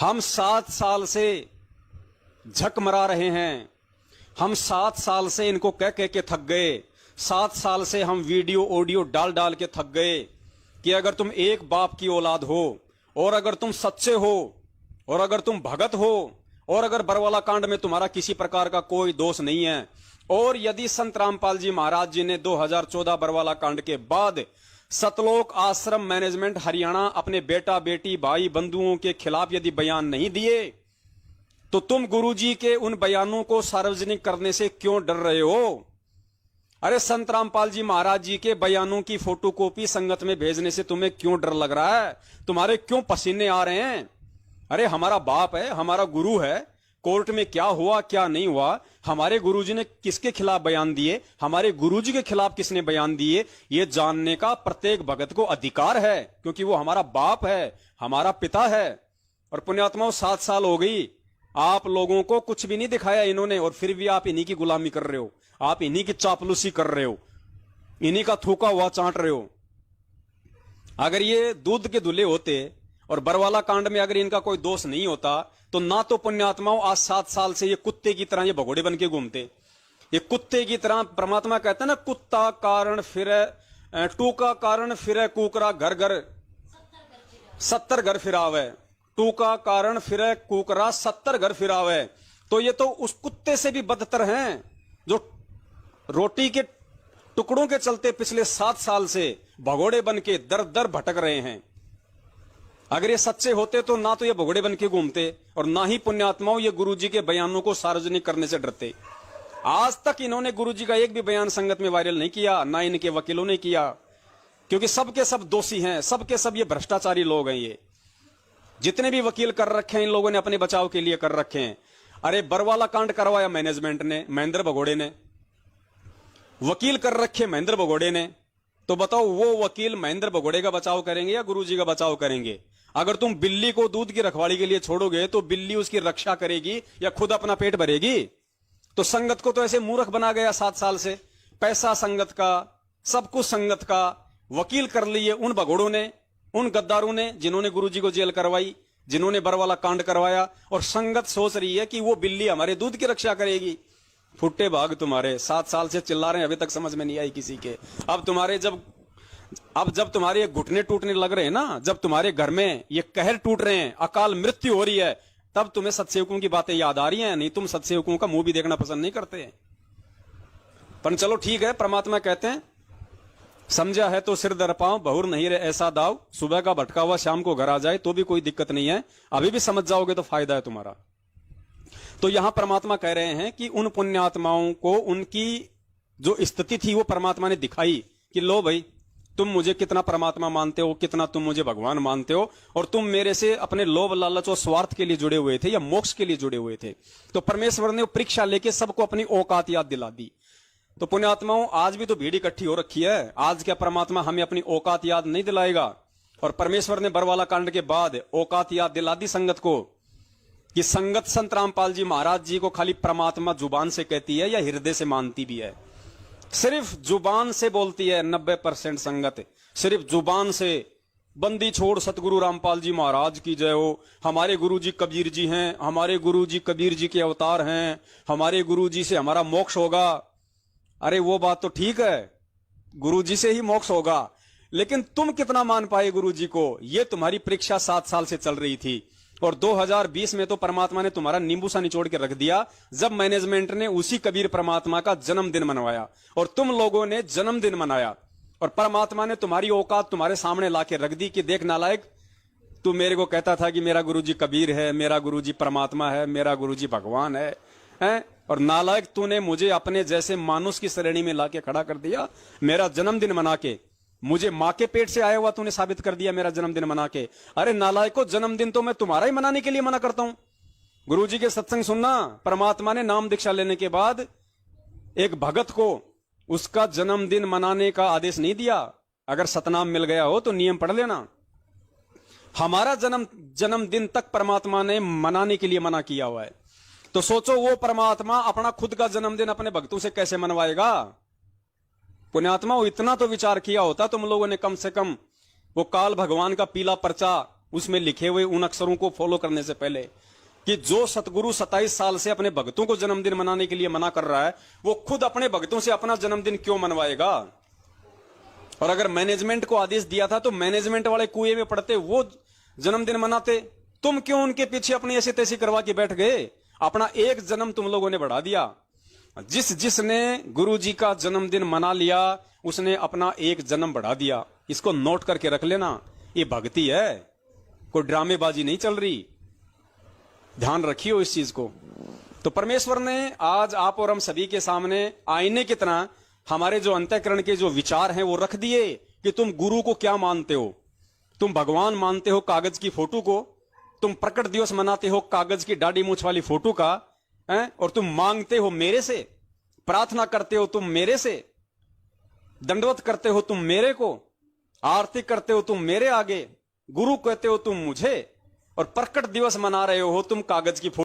हम 7 साल से झक मरा रहे हैं, हम 7 साल से इनको कह कह के थक गए, 7 साल से हम वीडियो ऑडियो डाल डाल के थक गए कि अगर तुम एक बाप की औलाद हो, और अगर तुम सच्चे हो, और अगर तुम भगत हो, और अगर बरवाला कांड में तुम्हारा किसी प्रकार का कोई दोष नहीं है, और यदि संत रामपाल जी महाराज जी ने 2014 बरवाला कांड के बाद सतलोक आश्रम मैनेजमेंट हरियाणा अपने बेटा बेटी भाई बंधुओं के खिलाफ यदि बयान नहीं दिए, तो तुम गुरुजी के उन बयानों को सार्वजनिक करने से क्यों डर रहे हो? अरे संत रामपाल जी महाराज जी के बयानों की फोटोकॉपी संगत में भेजने से तुम्हें क्यों डर लग रहा है? तुम्हारे क्यों पसीने आ रहे हैं? अरे हमारा बाप है, हमारा गुरु है, कोर्ट में क्या हुआ क्या नहीं हुआ, हमारे गुरुजी ने किसके खिलाफ बयान दिए, हमारे गुरुजी के खिलाफ किसने बयान दिए, ये जानने का प्रत्येक भगत को अधिकार है, क्योंकि वो हमारा बाप है, हमारा पिता है। और पुण्यात्माओं 7 साल हो गई, आप लोगों को कुछ भी नहीं दिखाया इन्होंने, और फिर भी आप इन्हीं की गुलामी कर रहे हो, आप इन्हीं की चापलूसी कर रहे हो, इन्हीं का थूका हुआ चाट रहे हो। अगर ये दूध के धुले होते और बरवाला कांड में अगर इनका कोई दोष नहीं होता, तो ना तो पुण्यात्माओं आज 7 साल से ये कुत्ते की तरह ये भगोड़े बन के घूमते। ये कुत्ते की तरह, परमात्मा कहता है ना, कुत्ता कारण फिरे टूका कारण फिरे कुकरा घर घर 70 घर फिरावे, टूका कारण फिरे कुकरा 70 घर फिरावे। तो ये तो उस कुत्ते से भी बदतर हैं जो रोटी के टुकड़ों के चलते पिछले 7 साल से भगोड़े बन के दर दर भटक रहे हैं। अगर ये सच्चे होते तो ना तो ये भगोड़े बन के घूमते और ना ही पुण्यात्माओं ये गुरुजी के बयानों को सार्वजनिक करने से डरते। आज तक इन्होंने गुरुजी का एक भी बयान संगत में वायरल नहीं किया, ना इनके वकीलों ने किया, क्योंकि सबके सब दोषी हैं, सबके सब ये भ्रष्टाचारी लोग हैं। ये जितने भी वकील कर रखे हैं इन लोगों ने अपने बचाव के लिए कर रखे हैं। अरे बरवाला कांड करवाया मैनेजमेंट ने, महेंद्र भगोड़े ने, वकील कर रखे महेंद्र भगोड़े ने। तो बताओ वो वकील महेंद्र भगोड़े का बचाव करेंगे या गुरुजी का बचाव करेंगे? अगर तुम बिल्ली को दूध की रखवाली के लिए छोड़ोगे तो बिल्ली उसकी रक्षा करेगी या खुद अपना पेट भरेगी? तो संगत को तो ऐसे मूर्ख बना गया 7 साल से। पैसा संगत का, सब कुछ संगत का, वकील कर लिए उन भगोड़ों ने, उन गद्दारों ने जिन्होंने गुरुजी को जेल करवाई, जिन्होंने बरवाला कांड करवाया, और संगत सोच रही है कि वो बिल्ली हमारे दूध की रक्षा करेगी। फुट्टे भाग तुम्हारे 7 साल से चिल्ला रहे हैं, अभी तक समझ में नहीं आई किसी के। अब जब तुम्हारे घुटने टूटने लग रहे हैं ना, जब तुम्हारे घर में ये कहर टूट रहे हैं, अकाल मृत्यु हो रही है, तब तुम्हें सत्सेवकों की बातें याद आ रही हैं। नहीं तुम सत्सेवकों का मुंह भी देखना पसंद नहीं करते। पर चलो ठीक है, परमात्मा कहते हैं समझा है तो सिर दर पांव, बहुर नहीं रहे ऐसा दाव, सुबह का भटका हुआ शाम को घर आ जाए तो भी कोई दिक्कत नहीं है। अभी भी समझ जाओगे तो फायदा है तुम्हारा। तो यहां परमात्मा कह रहे हैं कि उन पुण्यात्माओं को उनकी जो स्थिति थी वो परमात्मा ने दिखाई कि लो भाई, तुम मुझे कितना परमात्मा मानते हो, कितना तुम मुझे भगवान मानते हो, और तुम मेरे से अपने लोभ लालच और स्वार्थ के लिए जुड़े हुए थे या मोक्ष के लिए जुड़े हुए थे। तो परमेश्वर ने परीक्षा लेके सबको अपनी औकात याद दिला दी। तो पुण्यात्माओं, आज भी तो भीड़ इकट्ठी हो रखी है। आज क्या परमात्मा हमें अपनी औकात याद नहीं दिलाएगा? और परमेश्वर ने बरवाला कांड के बाद औकात याद दिला दी संगत को कि संगत संत रामपाल जी महाराज जी को खाली परमात्मा जुबान से कहती है या हृदय से मानती भी है? सिर्फ जुबान से बोलती है 90% संगत, सिर्फ जुबान से। बंदी छोड़ सतगुरु रामपाल जी महाराज की जय हो, हमारे गुरु जी कबीर जी हैं, हमारे गुरु जी कबीर जी के अवतार हैं, हमारे गुरु जी से हमारा मोक्ष होगा। अरे वो बात तो ठीक है, गुरु जी से ही मोक्ष होगा, लेकिन तुम कितना मान पाए गुरु जी को? ये तुम्हारी परीक्षा 7 साल से चल रही थी। और 2020 में तो परमात्मा ने तुम्हारा नींबू सा निचोड़ के रख दिया, जब मैनेजमेंट ने उसी कबीर परमात्मा का जन्मदिन मनवाया और तुम लोगों ने जन्मदिन मनाया, और परमात्मा ने तुम्हारी औकात तुम्हारे सामने लाके रख दी कि देख नालायक, तू मेरे को कहता था कि मेरा गुरुजी कबीर है, मेरा गुरुजी परमात्मा है, मेरा गुरुजी भगवान है, हैं? और नालायक तूने मुझे अपने जैसे मानुष की श्रेणी में लाके खड़ा कर दिया। मेरा जन्मदिन मना के मुझे मां के पेट से आया हुआ तूने साबित कर दिया मेरा जन्मदिन मना के। अरे नालायको, जन्मदिन तो मैं तुम्हारा ही मनाने के लिए मना करता हूं। गुरुजी के सत्संग सुनना, परमात्मा ने नाम दीक्षा लेने के बाद एक भगत को उसका जन्मदिन मनाने का आदेश नहीं दिया। अगर सतनाम मिल गया हो तो नियम पढ़ लेना। हमारा जन्मदिन तक परमात्मा ने मनाने के लिए मना किया हुआ है। तो सोचो वो परमात्मा अपना खुद का जन्मदिन अपने भक्तों से कैसे मनवाएगा? पुण्यात्मा, इतना तो विचार किया होता तुम लोगों ने कम से कम, वो काल भगवान का पीला पर्चा, उसमें लिखे हुए उन अक्षरों को फॉलो करने से पहले, कि जो सतगुरु 27 साल से अपने भक्तों को जन्मदिन मनाने के लिए मना कर रहा है, वो खुद अपने भक्तों से अपना जन्मदिन क्यों मनवाएगा? और अगर मैनेजमेंट को आदेश दिया था तो मैनेजमेंट वाले कुएं में पड़ते, वो जन्मदिन मनाते। तुम क्यों उनके पीछे अपनी ऐसी तैसी करवा के बैठ गए? अपना एक जन्म तुम लोगों ने बढ़ा दिया। जिसने गुरुजी का जन्मदिन मना लिया उसने अपना एक जन्म बढ़ा दिया। इसको नोट करके रख लेना, ये भक्ति है, कोई ड्रामेबाजी नहीं चल रही। ध्यान रखियो इस चीज को। तो परमेश्वर ने आज आप और हम सभी के सामने आईने की तरह हमारे जो अंतःकरण के जो विचार हैं वो रख दिए कि तुम गुरु को क्या मानते हो। तुम भगवान मानते हो कागज की फोटो को, तुम प्रकट दिवस मनाते हो कागज की दाढ़ी मूछ वाली फोटो का, और तुम मांगते हो मेरे से, प्रार्थना करते हो तुम मेरे से, दंडवत करते हो तुम मेरे को, आरती करते हो तुम मेरे आगे, गुरु कहते हो तुम मुझे, और प्रकट दिवस मना रहे हो तुम कागज की फोटो